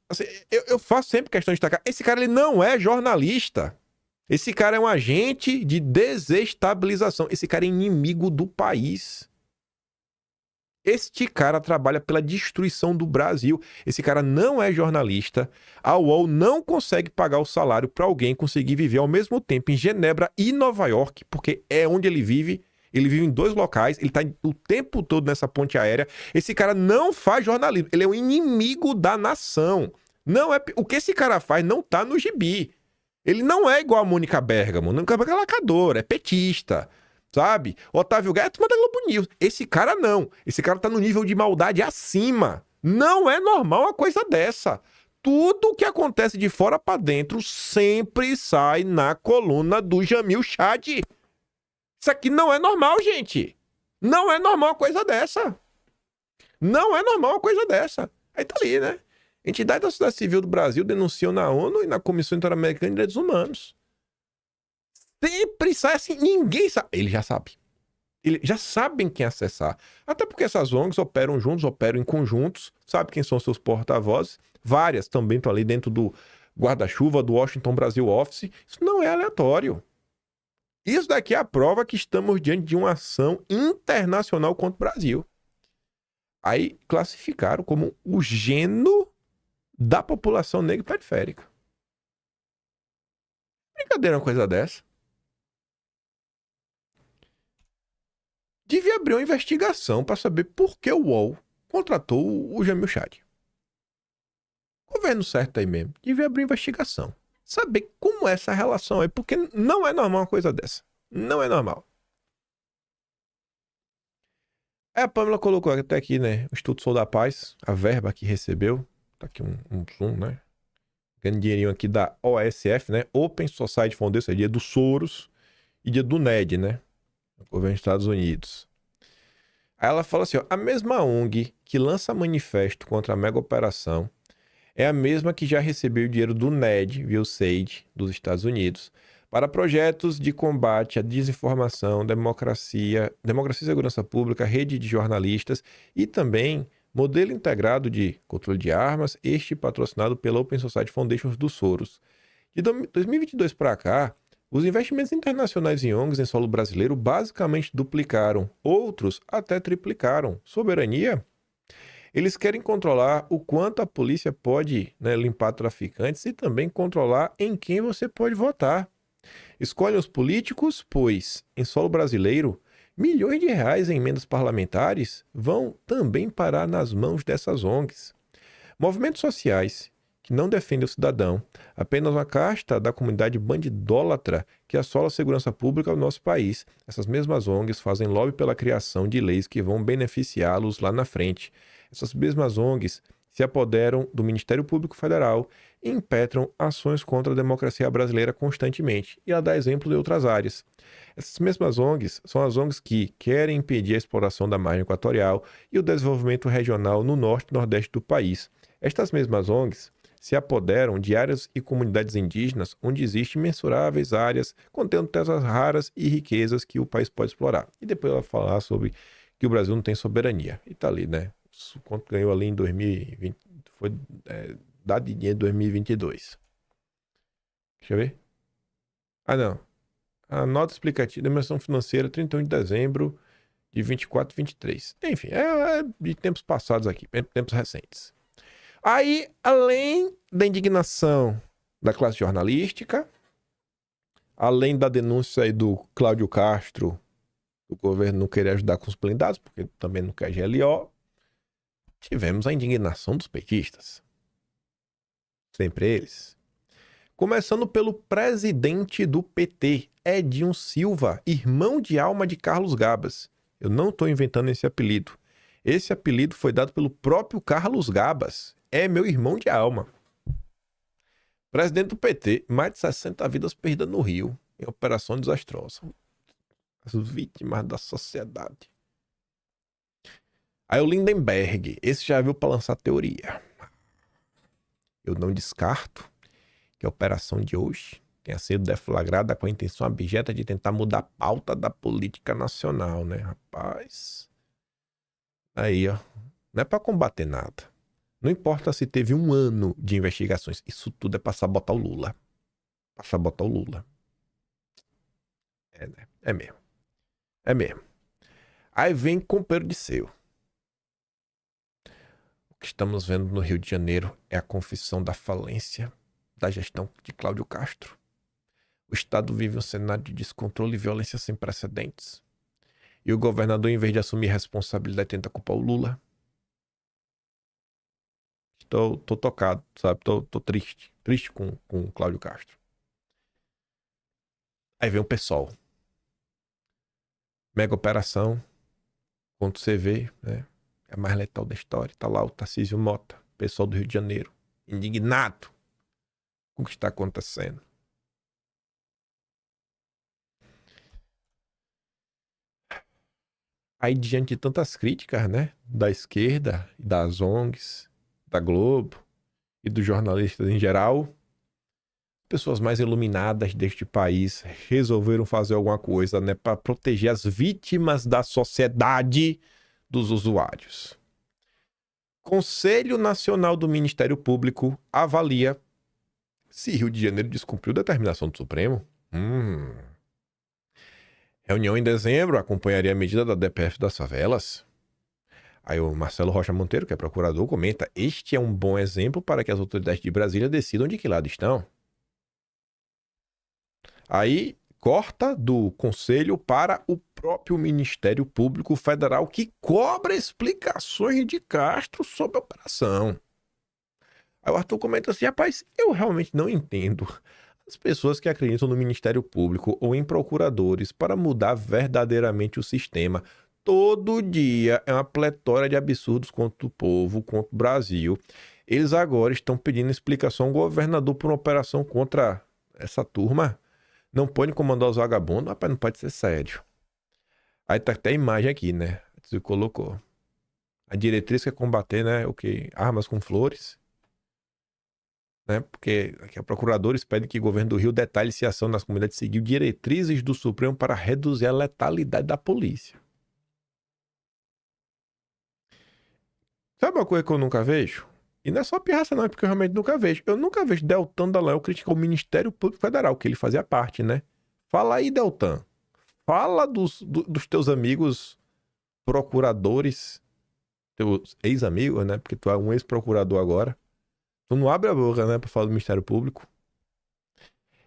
assim, eu faço sempre questão de destacar. Esse cara, ele não é jornalista. Esse cara é um agente de desestabilização. Esse cara é inimigo do país. Este cara trabalha pela destruição do Brasil. Esse cara não é jornalista. A UOL não consegue pagar o salário para alguém conseguir viver ao mesmo tempo em Genebra e Nova York, porque é onde ele vive. Ele vive em 2 locais, ele tá o tempo todo nessa ponte aérea. Esse cara não faz jornalismo, ele é o inimigo da nação. Não é, o que esse cara faz não tá no gibi. Ele não é igual a Mônica Bergamo. Mônica Bergamo é lacadora, é petista. sabe? Otávio Gaia é a turma da Globo News. Esse cara não. Esse cara tá no nível de maldade acima. Não é normal uma coisa dessa. Tudo que acontece de fora pra dentro sempre sai na coluna do Jamil Chad. Isso aqui não é normal, gente. Não é normal uma coisa dessa. Não é normal uma coisa dessa. Aí tá ali, né? Entidades da sociedade civil do Brasil denunciam na ONU e na Comissão Interamericana de Direitos Humanos. Sempre sai assim, ninguém sabe. Ele já sabe. Eles já sabem quem acessar. Até porque essas ONGs operam juntos, operam em conjuntos, sabe quem são seus porta-vozes. Várias também estão ali dentro do guarda-chuva do Washington Brasil Office. Isso não é aleatório. Isso daqui é a prova que estamos diante de uma ação internacional contra o Brasil. Aí classificaram como o gênero da população negra periférica. Brincadeira uma coisa dessa. Devia abrir uma investigação para saber por que o UOL contratou o Jamil Chad. Governo certo aí mesmo. Devia abrir uma investigação. Saber como é essa relação aí, porque não é normal uma coisa dessa. Não é normal. Aí a Pâmela colocou até aqui, né? O Instituto Sou da Paz, a verba que recebeu. Tá aqui um zoom, né? Ganhando dinheirinho aqui da OSF, né? Open Society Foundation, é dia do Soros e dia do NED, né? O governo dos Estados Unidos. Aí ela fala assim, ó, a mesma ONG que lança manifesto contra a mega operação é a mesma que já recebeu dinheiro do NED, via o SAID, dos Estados Unidos, para projetos de combate à desinformação, democracia e segurança pública, rede de jornalistas e também modelo integrado de controle de armas, este patrocinado pela Open Society Foundation do Soros. De 2022 para cá, os investimentos internacionais em ONGs em solo brasileiro basicamente duplicaram, outros até triplicaram. Soberania? Eles querem controlar o quanto a polícia pode, né, limpar traficantes e também controlar em quem você pode votar. Escolhem os políticos, pois, em solo brasileiro, milhões de reais em emendas parlamentares vão também parar nas mãos dessas ONGs. Movimentos sociais que não defendem o cidadão, apenas uma casta da comunidade bandidólatra que assola a segurança pública do nosso país. Essas mesmas ONGs fazem lobby pela criação de leis que vão beneficiá-los lá na frente. Essas mesmas ONGs se apoderam do Ministério Público Federal e impetram ações contra a democracia brasileira constantemente. E ela dá exemplo de outras áreas. Essas mesmas ONGs são as ONGs que querem impedir a exploração da margem equatorial e o desenvolvimento regional no norte e nordeste do país. Estas mesmas ONGs se apoderam de áreas e comunidades indígenas onde existem mensuráveis áreas contendo terras raras e riquezas que o país pode explorar. E depois ela vai falar sobre que o Brasil não tem soberania. E tá ali, né? Quanto ganhou ali em 2020, foi dado de dinheiro em 2022. Deixa eu ver. Ah, não. A nota explicativa da dimensão financeira, 31 de dezembro de 24 e 23. Enfim, é de tempos passados aqui, tempos recentes. Aí, além da indignação da classe jornalística, além da denúncia aí do Cláudio Castro, o governo não queria ajudar com os blindados, porque também não quer GLO, tivemos a indignação dos petistas. Sempre eles. Começando pelo presidente do PT, Edinho Silva, irmão de alma de Carlos Gabas. Eu não estou inventando esse apelido. Esse apelido foi dado pelo próprio Carlos Gabas. É meu irmão de alma. Presidente do PT, mais de 60 vidas perdidas no Rio, em operação desastrosa. As vítimas da sociedade. Aí o Lindenberg, esse já viu para lançar teoria. Eu não descarto que a operação de hoje tenha sido deflagrada com a intenção abjeta de tentar mudar a pauta da política nacional, né, rapaz? Aí, ó, não é para combater nada. Não importa se teve 1 ano de investigações. Isso tudo é para sabotar o Lula. Para sabotar o Lula. É, né? É mesmo. É mesmo. Aí vem companheiro de seu. O que estamos vendo no Rio de Janeiro é a confissão da falência da gestão de Cláudio Castro. O Estado vive um cenário de descontrole e violência sem precedentes. E o governador, em vez de assumir responsabilidade, tenta culpar o Lula. Tô tocado, sabe? Tô triste. Triste com o Cláudio Castro. Aí vem o PSOL. Mega operação, quanto você vê, né? É a mais letal da história. Tá lá o Tarcísio Mota, pessoal do Rio de Janeiro, indignado com o que está acontecendo. Aí, diante de tantas críticas, né? Da esquerda, das ONGs, da Globo e dos jornalistas em geral, pessoas mais iluminadas deste país resolveram fazer alguma coisa, né? Para proteger as vítimas da sociedade dos usuários. Conselho Nacional do Ministério Público avalia se Rio de Janeiro descumpriu determinação do Supremo. Reunião em dezembro acompanharia a medida da DPF das favelas. Aí o Marcelo Rocha Monteiro, que é procurador, comenta: este é um bom exemplo para que as autoridades de Brasília decidam de que lado estão. Aí corta do Conselho para o próprio Ministério Público Federal, que cobra explicações de Castro sobre a operação. Aí o Arthur comenta assim: rapaz, eu realmente não entendo as pessoas que acreditam no Ministério Público ou em procuradores para mudar verdadeiramente o sistema. Todo dia é uma pletora de absurdos contra o povo, contra o Brasil. Eles agora estão pedindo explicação ao governador por uma operação contra essa turma. Não pode comandar os vagabundos? Rapaz, não pode ser sério. Aí tá até a imagem aqui, né? Você colocou. A diretriz que é combater, né? O que? Armas com flores. Né? Porque aqui, procuradores pedem que o governo do Rio detalhe se a ação das comunidades seguiu diretrizes do Supremo para reduzir a letalidade da polícia. Sabe uma coisa que eu nunca vejo? E não é só pirraça não, é porque eu realmente nunca vejo. Eu nunca vejo Deltan Dallagnol criticar o Ministério Público Federal, que ele fazia parte, né? Fala aí, Deltan. Fala dos teus amigos procuradores, teus ex-amigos, né? Porque tu é um ex-procurador agora. Tu não abre a boca, né, pra falar do Ministério Público.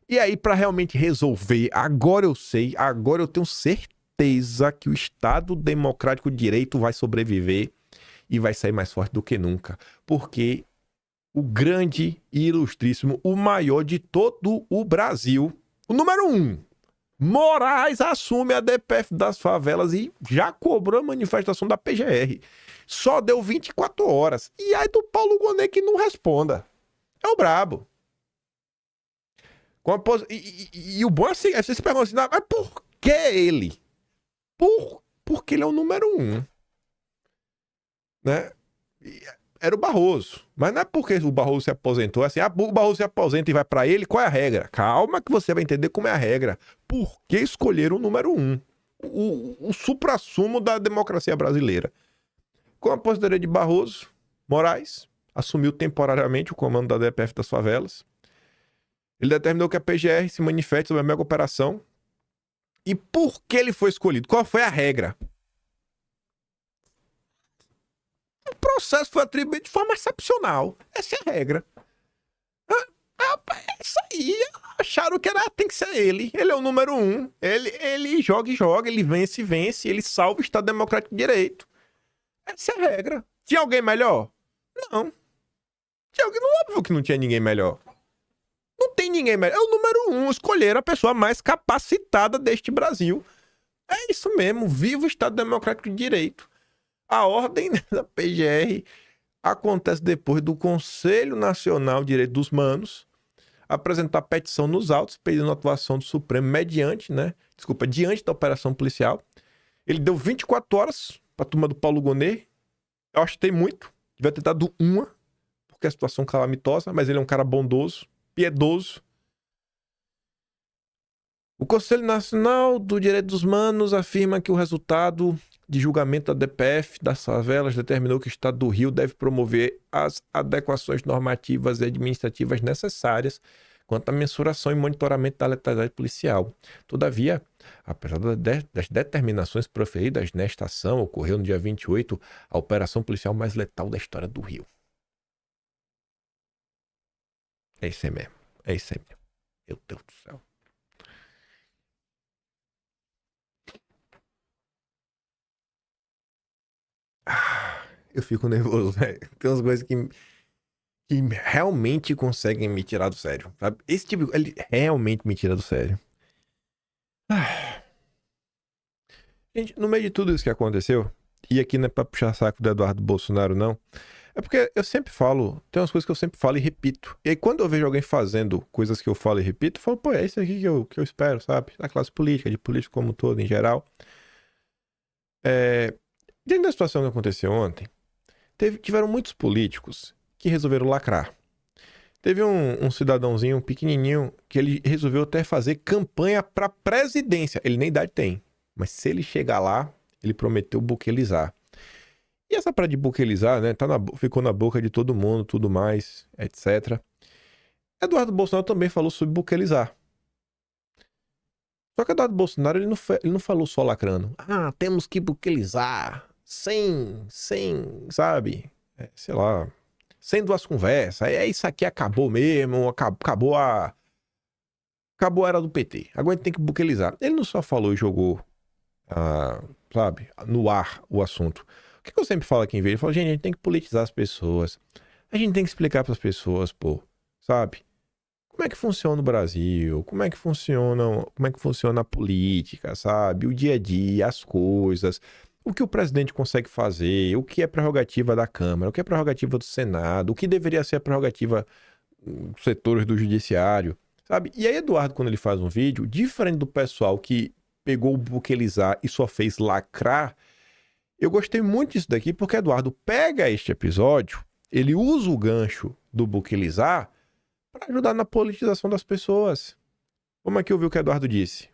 E aí, pra realmente resolver, agora eu sei, agora eu tenho certeza que o Estado Democrático de Direito vai sobreviver e vai sair mais forte do que nunca. Porque o grande e ilustríssimo, o maior de todo o Brasil, o número 1, Moraes, assume a DPF das favelas e já cobrou a manifestação da PGR. Só deu 24 horas. E aí do Paulo Gonet que não responda. É o brabo. E o bom é assim, você se pergunta assim, mas por que ele? Porque ele é o número 1. Né? Era o Barroso. Mas não é porque o Barroso se aposentou, assim, o Barroso se aposenta e vai pra ele, qual é a regra? Calma que você vai entender como é a regra. Por que escolher o número 1? O suprassumo da democracia brasileira. Com a aposentadoria de Barroso, Moraes assumiu temporariamente o comando da DPF das favelas. Ele determinou que a PGR se manifeste sobre a mega operação. E por que ele foi escolhido? Qual foi a regra? O processo foi atribuído de forma excepcional. Essa é a regra. É isso aí. Acharam que tem que ser ele. Ele é o número 1. Ele joga e joga, ele vence e vence, ele salva o Estado Democrático de Direito. Essa é a regra. Tinha alguém melhor? Não. Tinha alguém, óbvio que não tinha ninguém melhor. Não tem ninguém melhor. É o número 1. Escolheram a pessoa mais capacitada deste Brasil. É isso mesmo. Viva o Estado Democrático de Direito. A ordem da PGR acontece depois do Conselho Nacional de Direitos dos Humanos apresentar petição nos autos pedindo a atuação do Supremo diante da operação policial. Ele deu 24 horas para a turma do Paulo Gonet. Eu acho que tem muito. Devia ter dado uma, porque é a situação calamitosa, mas ele é um cara bondoso, piedoso. O Conselho Nacional do Direito dos Humanos afirma que o resultado de julgamento da DPF das favelas determinou que o Estado do Rio deve promover as adequações normativas e administrativas necessárias quanto à mensuração e monitoramento da letalidade policial. Todavia, apesar das determinações proferidas nesta ação, ocorreu no dia 28 a operação policial mais letal da história do Rio. É isso aí mesmo. É isso aí mesmo. Meu Deus do céu. Eu fico nervoso, velho. Tem umas coisas que realmente conseguem me tirar do sério, sabe? Esse tipo ele realmente me tira do sério. Gente, no meio de tudo isso que aconteceu, e aqui não é pra puxar saco do Eduardo Bolsonaro, não, é porque eu sempre falo, tem umas coisas que eu sempre falo e repito. E aí quando eu vejo alguém fazendo coisas que eu falo e repito, eu falo, pô, é isso aqui que eu espero, sabe? Da classe política, de político como um todo, em geral. Dentro da situação que aconteceu ontem, tiveram muitos políticos que resolveram lacrar. Teve um cidadãozinho pequenininho que ele resolveu até fazer campanha pra presidência. Ele nem idade tem, mas se ele chegar lá, ele prometeu buquelizar. E essa parada de buquelizar, né, ficou na boca de todo mundo, tudo mais, etc. Eduardo Bolsonaro também falou sobre buquelizar. Só que Eduardo Bolsonaro, ele não falou só lacrando. Ah, temos que buquelizar, sem, sabe, sei lá, sem duas conversas. Isso aqui acabou mesmo, acabou a era do PT. Agora a gente tem que buquelizar. Ele não só falou e jogou, sabe, no ar o assunto. O que eu sempre falo aqui em vez? Eu falo, gente, a gente tem que politizar as pessoas. A gente tem que explicar para as pessoas, pô, sabe? Como é que funciona o Brasil? Como é que funciona a política, sabe? O dia a dia, as coisas, o que o presidente consegue fazer, o que é prerrogativa da Câmara, o que é prerrogativa do Senado, o que deveria ser a prerrogativa dos setores do judiciário, sabe? E aí, Eduardo, quando ele faz um vídeo, diferente do pessoal que pegou o buquelizar e só fez lacrar, eu gostei muito disso daqui, porque Eduardo pega este episódio, ele usa o gancho do buquelizar para ajudar na politização das pessoas. Vamos aqui ouvir o que Eduardo disse.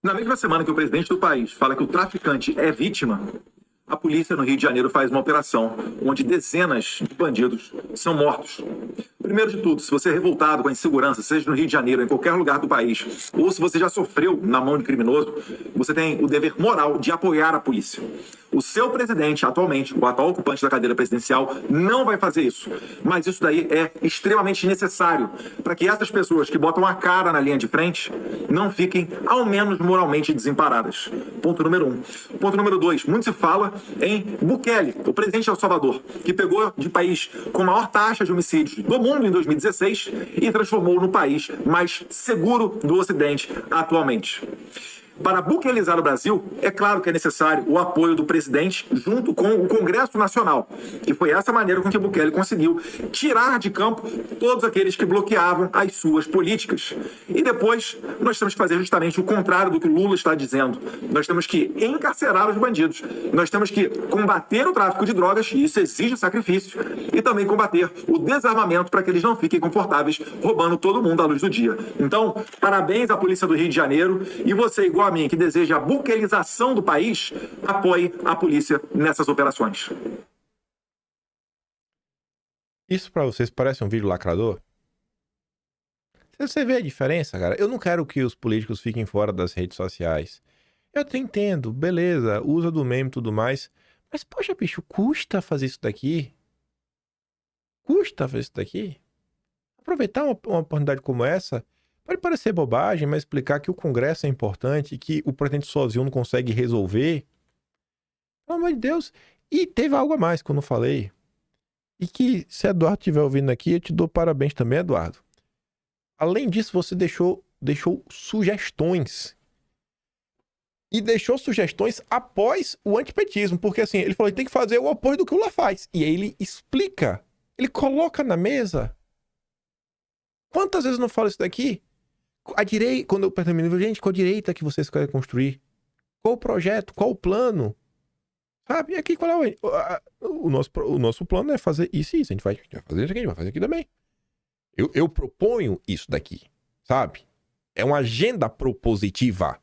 Na mesma semana que o presidente do país fala que o traficante é vítima, a polícia no Rio de Janeiro faz uma operação onde dezenas de bandidos são mortos. Primeiro de tudo, se você é revoltado com a insegurança, seja no Rio de Janeiro, em qualquer lugar do país, ou se você já sofreu na mão de criminoso, você tem o dever moral de apoiar a polícia. O seu presidente, atualmente, o atual ocupante da cadeira presidencial, não vai fazer isso. Mas isso daí é extremamente necessário para que essas pessoas que botam a cara na linha de frente não fiquem, ao menos, moralmente desamparadas. Ponto número 1. Ponto número 2. Muito se fala em Bukele, o presidente de El Salvador, que pegou de país com a maior taxa de homicídios do mundo em 2016 e transformou no país mais seguro do Ocidente atualmente. Para buquelizar o Brasil, é claro que é necessário o apoio do presidente junto com o Congresso Nacional. E foi essa maneira com que Bukele conseguiu tirar de campo todos aqueles que bloqueavam as suas políticas. E depois, nós temos que fazer justamente o contrário do que o Lula está dizendo. Nós temos que encarcerar os bandidos. Nós temos que combater o tráfico de drogas, e isso exige sacrifício, e também combater o desarmamento para que eles não fiquem confortáveis roubando todo mundo à luz do dia. Então, parabéns à Polícia do Rio de Janeiro, e você, igual a mim, que deseja a buquelização do país, apoie a polícia nessas operações. Isso pra vocês parece um vídeo lacrador? Você vê a diferença, cara? Eu não quero que os políticos fiquem fora das redes sociais. Eu até entendo, beleza, usa do meme e tudo mais. Mas, poxa, bicho, custa fazer isso daqui? Custa fazer isso daqui? Aproveitar uma oportunidade como essa... Pode parecer bobagem, mas explicar que o Congresso é importante e que o presidente sozinho não consegue resolver. Pelo amor de Deus. E teve algo a mais que eu não falei. E que, se Eduardo estiver ouvindo aqui, eu te dou parabéns também, Eduardo. Além disso, você deixou sugestões. E deixou sugestões após o antipetismo. Porque assim, ele falou que tem que fazer o oposto do que o Lula faz. E aí ele explica. Ele coloca na mesa. Quantas vezes eu não falo isso daqui? A direita, quando eu termino, gente, qual direita que vocês querem construir? Qual o projeto? Qual o plano? Sabe? E aqui, qual é o nosso plano é fazer isso e isso. A gente vai fazer isso aqui, a gente vai fazer aqui também. Eu proponho isso daqui, sabe? É uma agenda propositiva.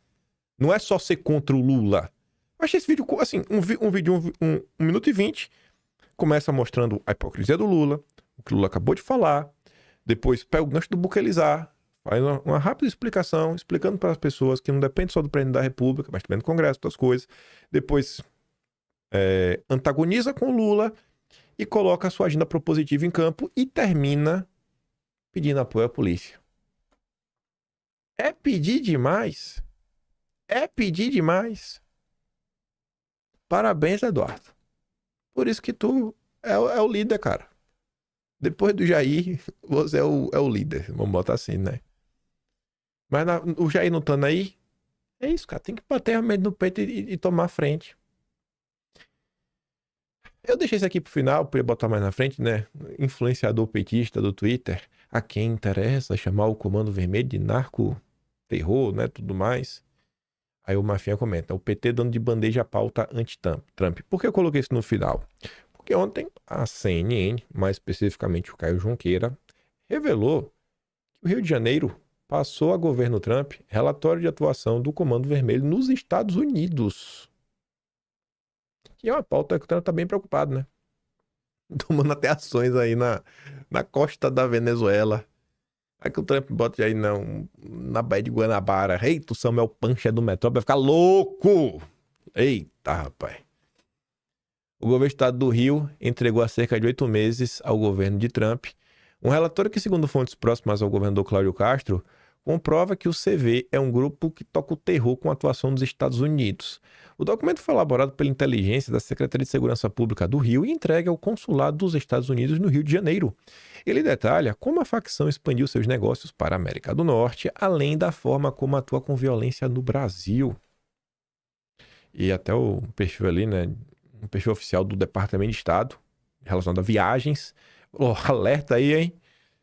Não é só ser contra o Lula. Eu achei esse vídeo, assim, um vídeo 1 minuto e 20, começa mostrando a hipocrisia do Lula, o que o Lula acabou de falar, depois pega o gancho do buquelizar, faz uma rápida explicação, explicando para as pessoas que não depende só do presidente da República, mas também do Congresso, das coisas. Depois antagoniza com o Lula e coloca a sua agenda propositiva em campo e termina pedindo apoio à polícia. É pedir demais. É pedir demais. Parabéns, Eduardo. Por isso que tu é o líder, cara. Depois do Jair, você é o líder. Vamos botar assim, né? Mas o Jair não estando aí, É isso, cara. Tem que bater realmente no peito e tomar a frente. Eu deixei isso aqui pro final, pra eu botar mais na frente, né? Influenciador petista do Twitter. A quem interessa chamar o Comando Vermelho de narco-terror, né? Tudo mais. Aí o Mafinha comenta, o PT dando de bandeja a pauta anti-Trump. Por que eu coloquei isso no final? Porque ontem a CNN, mais especificamente o Caio Junqueira, revelou que o Rio de Janeiro passou a governo Trump relatório de atuação do Comando Vermelho nos Estados Unidos. Que é uma pauta que o Trump tá bem preocupado, né? Tomando até ações aí na costa da Venezuela. Aí que o Trump bota aí na Baía de Guanabara. Eita, o Samuel Pancha do Metrópole vai ficar louco! Eita, rapaz. O governo do estado do Rio entregou há cerca de 8 meses ao governo de Trump um relatório que, segundo fontes próximas ao governador Cláudio Castro, comprova que o CV é um grupo que toca o terror com a atuação dos Estados Unidos. O documento foi elaborado pela inteligência da Secretaria de Segurança Pública do Rio e entregue ao consulado dos Estados Unidos no Rio de Janeiro. Ele detalha como a facção expandiu seus negócios para a América do Norte, além da forma como atua com violência no Brasil. E até o perfil ali, né, um perfil oficial do Departamento de Estado, relacionado a viagens. Oh, alerta aí, hein?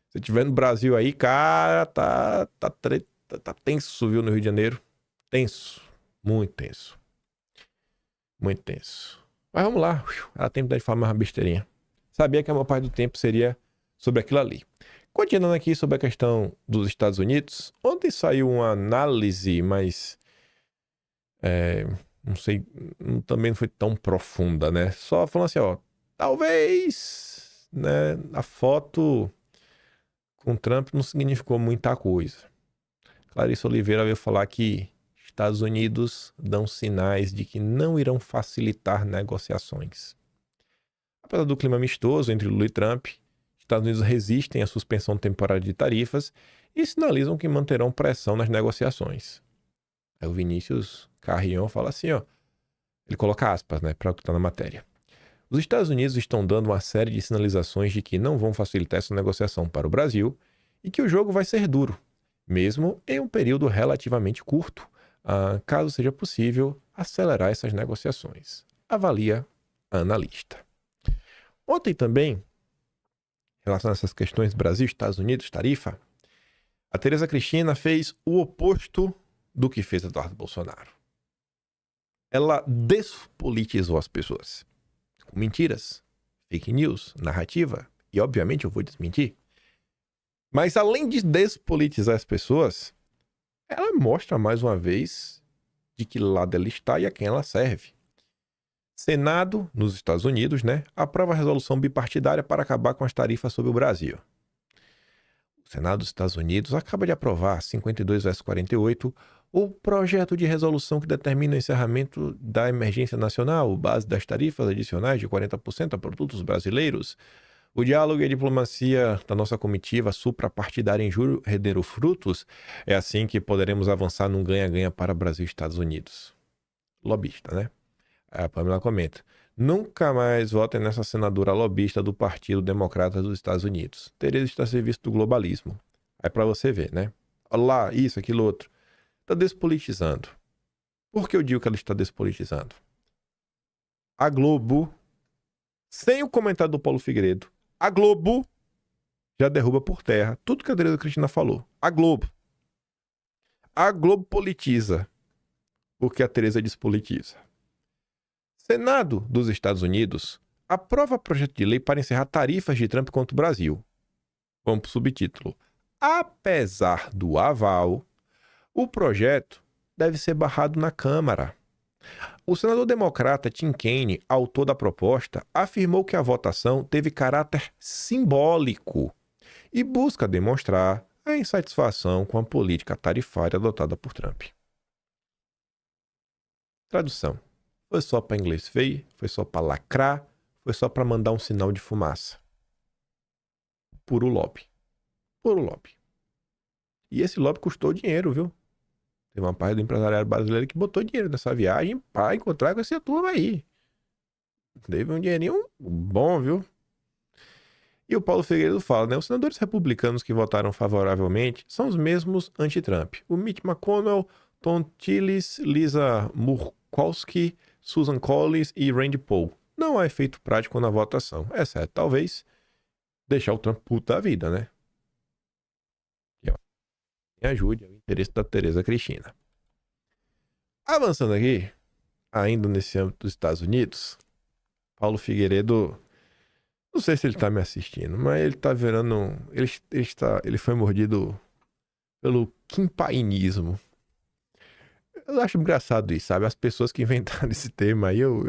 Se estiver no Brasil aí, cara, tá tenso, viu, no Rio de Janeiro. Tenso. Muito tenso. Muito tenso. Mas vamos lá. Ela tem que falar mais uma besteirinha. Sabia que a maior parte do tempo seria sobre aquilo ali. Continuando aqui sobre a questão dos Estados Unidos, ontem saiu uma análise, mas não sei, também não foi tão profunda, né? Só falando assim, ó, talvez, né, a foto com Trump não significou muita coisa. Clarissa Oliveira veio falar que Estados Unidos dão sinais de que não irão facilitar negociações. Apesar do clima amistoso entre Lula e Trump, Estados Unidos resistem à suspensão temporária de tarifas e sinalizam que manterão pressão nas negociações. Aí o Vinícius Carrion fala assim, ó, ele coloca aspas, né, para o que está na matéria. Os Estados Unidos estão dando uma série de sinalizações de que não vão facilitar essa negociação para o Brasil e que o jogo vai ser duro, mesmo em um período relativamente curto, caso seja possível acelerar essas negociações. Avalia a analista. Ontem também, em relação a essas questões Brasil, Estados Unidos, tarifa, a Tereza Cristina fez o oposto do que fez Eduardo Bolsonaro. Ela despolitizou as pessoas. Com mentiras, fake news, narrativa, e obviamente eu vou desmentir. Mas além de despolitizar as pessoas, ela mostra mais uma vez de que lado ela está e a quem ela serve. Senado, nos Estados Unidos, né, aprova a resolução bipartidária para acabar com as tarifas sobre o Brasil. O Senado dos Estados Unidos acaba de aprovar, 52/48, o projeto de resolução que determina o encerramento da emergência nacional, base das tarifas adicionais de 40% a produtos brasileiros. O diálogo e a diplomacia da nossa comitiva suprapartidária em julho renderam frutos. É assim que poderemos avançar num ganha-ganha para Brasil e Estados Unidos. Lobista, né? A Pamela comenta. Nunca mais votem nessa senadora lobista do Partido Democrata dos Estados Unidos. Tereza está a serviço do globalismo. Aí para você ver, né? Olha lá, isso, aquilo, outro. Está despolitizando. Por que eu digo que ela está despolitizando? A Globo, sem o comentário do Paulo Figueiredo, a Globo já derruba por terra tudo que a Tereza Cristina falou. A Globo politiza o que a Tereza despolitiza. Senado dos Estados Unidos aprova projeto de lei para encerrar tarifas de Trump contra o Brasil. Vamos para o subtítulo. Apesar do aval, o projeto deve ser barrado na Câmara. O senador democrata Tim Kaine, autor da proposta, afirmou que a votação teve caráter simbólico e busca demonstrar a insatisfação com a política tarifária adotada por Trump. Tradução. Foi só para inglês feio, foi só para lacrar, foi só para mandar um sinal de fumaça. Puro lobby. Puro lobby. E esse lobby custou dinheiro, viu? Teve uma parte do empresariado brasileiro que botou dinheiro nessa viagem para encontrar com essa turma aí. Teve um dinheirinho bom, viu? E o Paulo Figueiredo fala, né? Os senadores republicanos que votaram favoravelmente são os mesmos anti-Trump. O Mitch McConnell Tom Tillis, Lisa Murkowski, Susan Collins e Rand Paul. Não há efeito prático na votação, exceto, talvez, deixar o Trump puto da vida, né? E, ó, me ajude, é o interesse da Tereza Cristina. Avançando aqui, ainda nesse âmbito dos Estados Unidos, Paulo Figueiredo, não sei se ele tá me assistindo, mas ele tá virando, ele foi mordido pelo quimpainismo. Eu acho engraçado isso, sabe? As pessoas que inventaram esse tema aí, eu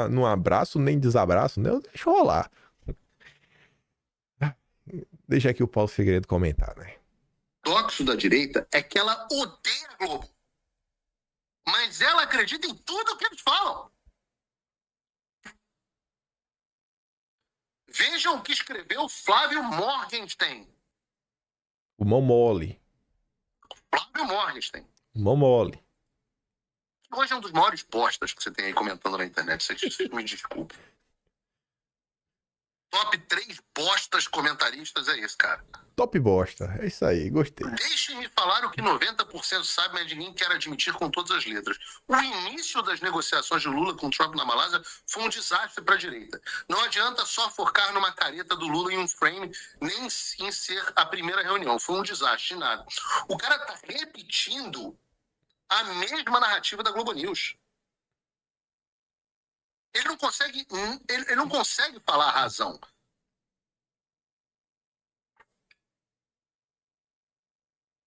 não abraço nem desabraço, né? Eu deixo rolar. Deixa aqui o Paulo Figueiredo comentar, né? O paradoxo da direita é que ela odeia a Globo. Mas ela acredita em tudo o que eles falam. Vejam o que escreveu Flávio Morgenstern. O Momole. Flávio Morgenstern. Momole. Hoje é um dos maiores postas que você tem aí comentando na internet. Vocês me desculpem. Top 3 postas comentaristas é esse, cara. Top bosta. É isso aí, gostei. Deixem-me falar o que 90% sabe, mas ninguém quer admitir com todas as letras. O início das negociações de Lula com Trump na Malásia foi um desastre para a direita. Não adianta só focar numa careta do Lula em um frame, nem em ser a primeira reunião. Foi um desastre, nada. O cara tá repetindo a mesma narrativa da Globo News. Ele não consegue falar a razão.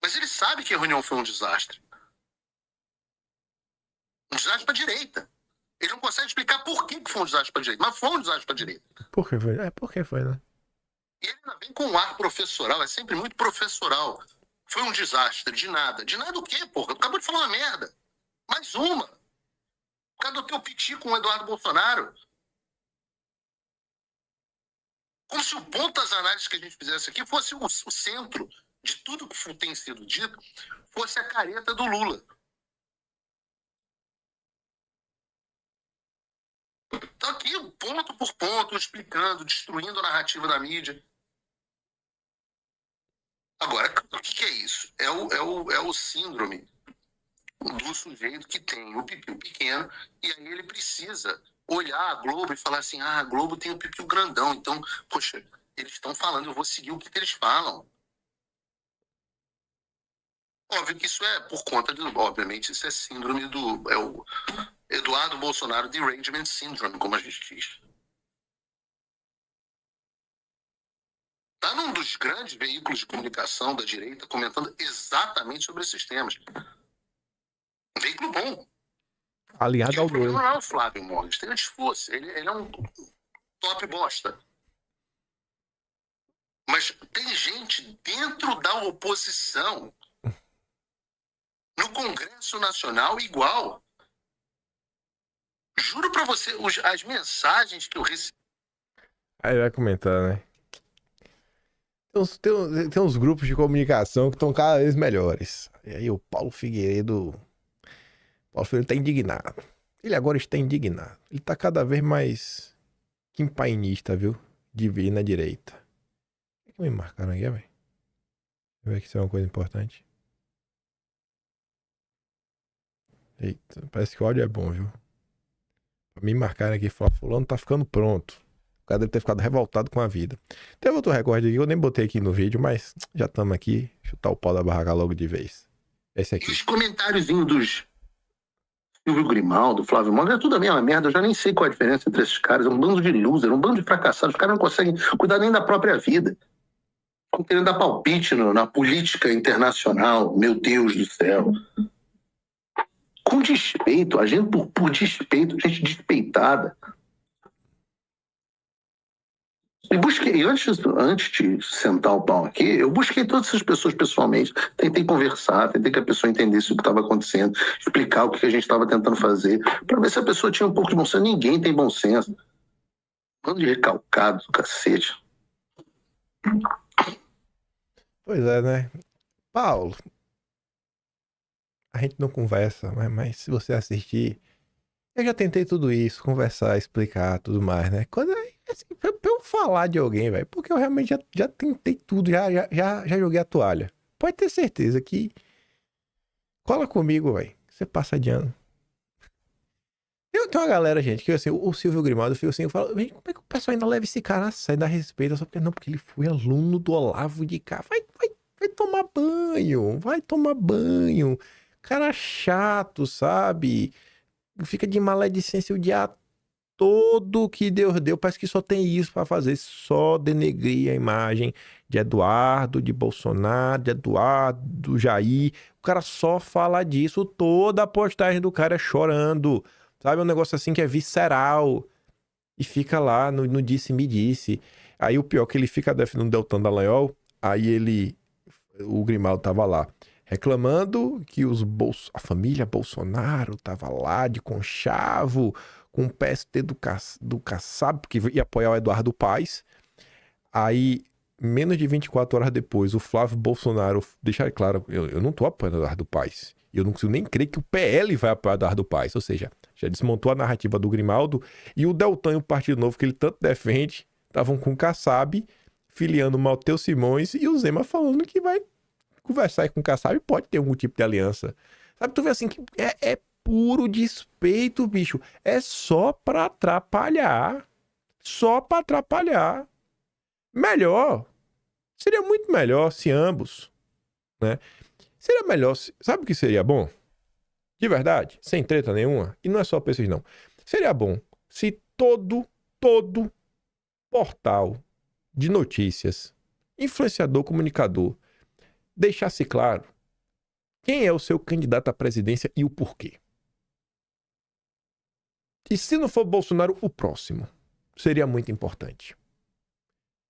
Mas ele sabe que a reunião foi um desastre. Um desastre para a direita. Ele não consegue explicar por que foi um desastre para a direita. Mas foi um desastre para a direita. Por que foi? Por que foi, né? E ele ainda vem com um ar professoral. É sempre muito professoral. Foi um desastre. De nada. De nada o quê, porra? Tu acabou de falar uma merda. Mais uma. Por causa do teu piti com o Eduardo Bolsonaro. Como se o ponto das análises que a gente fizesse aqui fosse o centro de tudo que tem sido dito, fosse a careta do Lula. Então aqui, ponto por ponto, explicando, destruindo a narrativa da mídia. Agora, o que é isso? É o síndrome do sujeito que tem o pipiu pequeno e aí ele precisa olhar a Globo e falar assim, a Globo tem o pipiu grandão, então, poxa, eles estão falando, eu vou seguir o que eles falam. Óbvio que isso é por conta obviamente, isso é síndrome é o Eduardo Bolsonaro Derangement Syndrome, como a gente diz. Está num dos grandes veículos de comunicação da direita comentando exatamente sobre esses temas. Um veículo bom. Aliado ao o problema não é o Flávio Morgenstern, antes fosse. Ele é um top bosta. Mas tem gente dentro da oposição no Congresso Nacional igual. Juro pra você, as mensagens que eu recebi... Aí vai comentar, né? Tem uns grupos de comunicação que estão cada vez melhores. E aí o Paulo Figueiredo tá indignado. Ele agora está indignado. Ele tá cada vez mais quimpainista, viu? De vir na direita. O que me marcaram aqui, velho? Deixa eu ver que isso é uma coisa importante. Eita, parece que o áudio é bom, viu? Pra me marcarem aqui, falar, fulano tá ficando pronto. O cara deve ter ficado revoltado com a vida. Teve outro recorde aqui, eu nem botei aqui no vídeo, mas já estamos aqui. Chutar o pau da barraca logo de vez. Esse aqui. E os comentáriozinhos dos Silvio Grimaldo, Flávio Moura, é tudo a mesma merda. Eu já nem sei qual é a diferença entre esses caras. É um bando de loser, um bando de fracassados. Os caras não conseguem cuidar nem da própria vida. Estão querendo dar palpite na política internacional. Meu Deus do céu. Com despeito, agindo por despeito, gente despeitada. E busquei, antes de sentar o pau aqui, eu busquei todas essas pessoas pessoalmente, tentei conversar, tentei que a pessoa entendesse o que estava acontecendo, explicar o que a gente estava tentando fazer, para ver se a pessoa tinha um pouco de bom senso. Ninguém tem bom senso. Bando de recalcado do cacete. Pois é, né? Paulo, a gente não conversa, mas se você assistir, eu já tentei tudo isso, conversar, explicar, tudo mais, né? Quando assim, pra eu falar de alguém, velho, porque eu realmente já tentei tudo, já joguei a toalha. Pode ter certeza que Cola comigo, velho. Você passa de ano. Tem uma galera, gente, que assim, o Silvio Grimaldo, eu fico assim, eu falo, gente, como é que o pessoal ainda leva esse cara a sério, dá respeito, só porque não, porque ele foi aluno do Olavo de Cá. Vai tomar banho, vai tomar banho. Cara chato, sabe? Fica de maledicência o dia todo que Deus deu, parece que só tem isso pra fazer, só denegrir a imagem de Eduardo, de Bolsonaro, de Eduardo, do Jair. O cara só fala disso, toda a postagem do cara é chorando. Sabe, um negócio assim que é visceral. E fica lá no disse-me-disse. Aí o pior é que ele fica defendendo o Deltan Dallagnol. Aí o Grimaldo tava lá reclamando que a família Bolsonaro tava lá de conchavo com o PST do Kassab, porque ia apoiar o Eduardo Paes. Aí, menos de 24 horas depois, o Flávio Bolsonaro, deixar claro, eu não tô apoiando o Eduardo Paes. Eu não consigo nem crer que o PL vai apoiar o Eduardo Paes. Ou seja, já desmontou a narrativa do Grimaldo. E o Deltan e o Partido Novo, que ele tanto defende, estavam com o Kassab, filiando o Matheus Simões, e o Zema falando que vai conversar com o Kassab e pode ter algum tipo de aliança. Sabe, tu vê assim que é puro despeito, bicho. É só pra atrapalhar. Só pra atrapalhar. Melhor. Seria muito melhor se ambos, né? Seria melhor, sabe o que seria bom? De verdade, sem treta nenhuma. E não é só pra esses não. Seria bom se todo portal de notícias, influenciador, comunicador, deixasse claro quem é o seu candidato à presidência e o porquê. E se não for Bolsonaro, o próximo. Seria muito importante.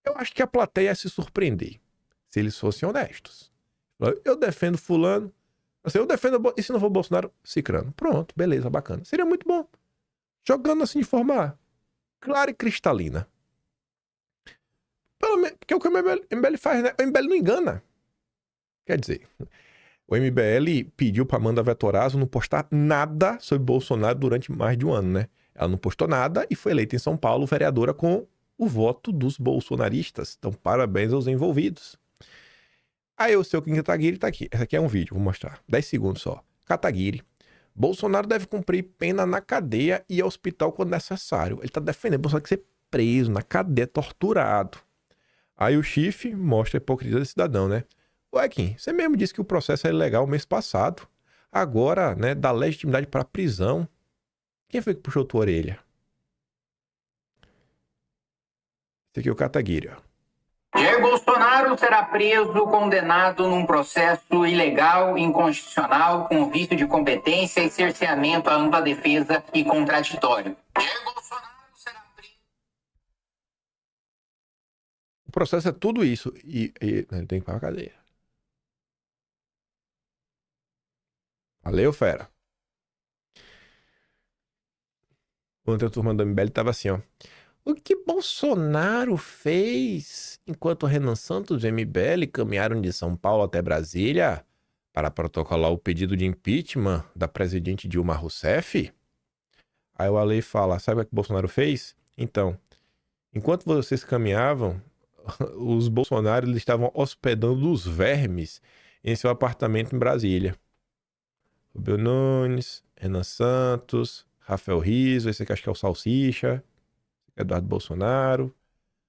Eu acho que a plateia ia se surpreender se eles fossem honestos. Eu defendo fulano, assim, eu defendo, e se não for Bolsonaro, cicrano. Pronto, beleza, bacana. Seria muito bom. Jogando assim de forma clara e cristalina. Pelo menos, que é o que o MBL faz, né? O MBL não engana. Quer dizer, o MBL pediu para Amanda Vettorazzo não postar nada sobre Bolsonaro durante mais de um ano, né? Ela não postou nada e foi eleita em São Paulo vereadora com o voto dos bolsonaristas. Então, parabéns aos envolvidos. Aí o seu Kim Kataguiri tá aqui. Esse aqui é um vídeo, vou mostrar. 10 segundos só. Kataguiri. Bolsonaro deve cumprir pena na cadeia e ao hospital quando necessário. Ele tá defendendo Bolsonaro que ser preso na cadeia, torturado. Aí o Chifre mostra a hipocrisia do cidadão, né? Ué, Kim, você mesmo disse que o processo é ilegal mês passado. Agora, né, dá legitimidade para prisão. Quem foi que puxou tua orelha? Esse aqui é o Kataguiri, ó. Jair Bolsonaro será preso, condenado num processo ilegal, inconstitucional, com vício de competência e cerceamento à ampla defesa e contraditório. Jair Bolsonaro será preso. O processo é tudo isso e ele tem que ir pra cadeia. Valeu, fera. Ontem a turma do MBL tava assim, ó. O que Bolsonaro fez enquanto Renan Santos e MBL caminharam de São Paulo até Brasília para protocolar o pedido de impeachment da presidente Dilma Rousseff? Aí o Ale fala, sabe o que Bolsonaro fez? Então, enquanto vocês caminhavam, os Bolsonaros estavam hospedando os vermes em seu apartamento em Brasília. Rubio Nunes, Renan Santos, Rafael Rizzo, esse aqui acho que é o Salsicha, Eduardo Bolsonaro.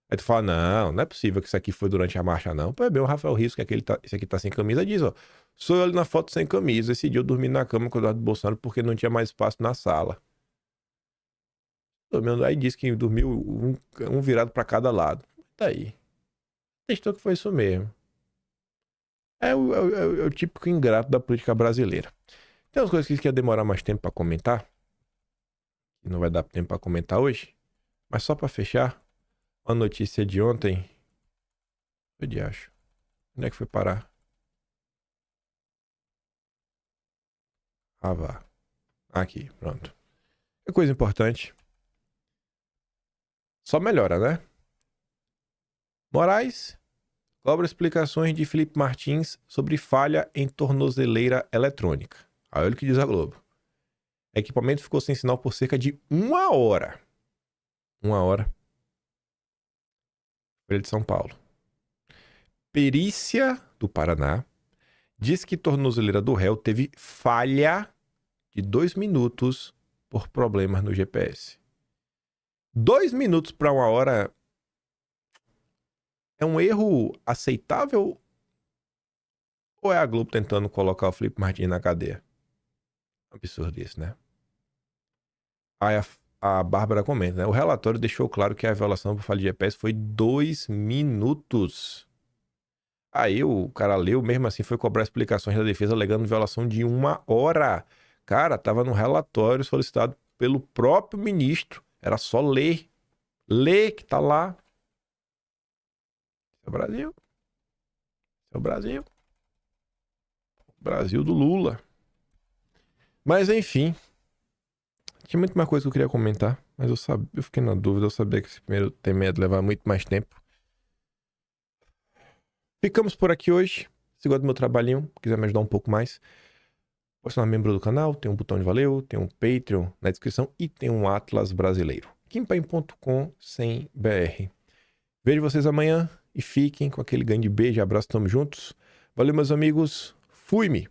Aí tu fala, não é possível que isso aqui foi durante a marcha, não. Pô, é bem o Rafael Rizzo, que esse aqui tá sem camisa, diz, ó. Sou eu ali na foto sem camisa. Esse dia eu dormi na cama com o Eduardo Bolsonaro porque não tinha mais espaço na sala. Aí diz que dormiu um virado pra cada lado. Tá aí. Testou que foi isso mesmo. É o típico ingrato da política brasileira. Tem umas coisas que ia demorar mais tempo pra comentar. E não vai dar tempo pra comentar hoje. Mas só pra fechar, uma notícia de ontem. Eu acho. Onde é que foi parar? Ah, vá. Aqui, pronto. É coisa importante. Só melhora, né? Moraes cobra explicações de Felipe Martins sobre falha em tornozeleira eletrônica. Aí olha o que diz a Globo. O equipamento ficou sem sinal por cerca de 1 hora. 1 hora. Folha de São Paulo. Perícia do Paraná Diz que tornozeleira do réu teve falha de 2 minutos por problemas no GPS. 2 minutos para 1 hora é um erro aceitável ou é a Globo tentando colocar o Felipe Martins na cadeia? Absurdo isso, né? Aí a Bárbara comenta, né? O relatório deixou claro que a violação por falha de GPS foi 2 minutos. Aí o cara leu, mesmo assim foi cobrar explicações da defesa alegando violação de 1 hora. Cara, tava no relatório solicitado pelo próprio ministro. Era só ler. Ler que tá lá. Esse é o Brasil. Esse é o Brasil. Brasil do Lula. Mas enfim. Tinha muito mais coisa que eu queria comentar. Mas eu fiquei na dúvida. Eu sabia que esse primeiro tema ia levar muito mais tempo. Ficamos por aqui hoje. Se gosta do meu trabalhinho, quiser me ajudar um pouco mais, pode se tornar membro do canal, tem um botão de valeu, tem um Patreon na descrição e tem um Atlas brasileiro. Kimpaim.com/br. Vejo vocês amanhã e fiquem com aquele grande beijo e abraço, tamo juntos. Valeu, meus amigos. Fui-me!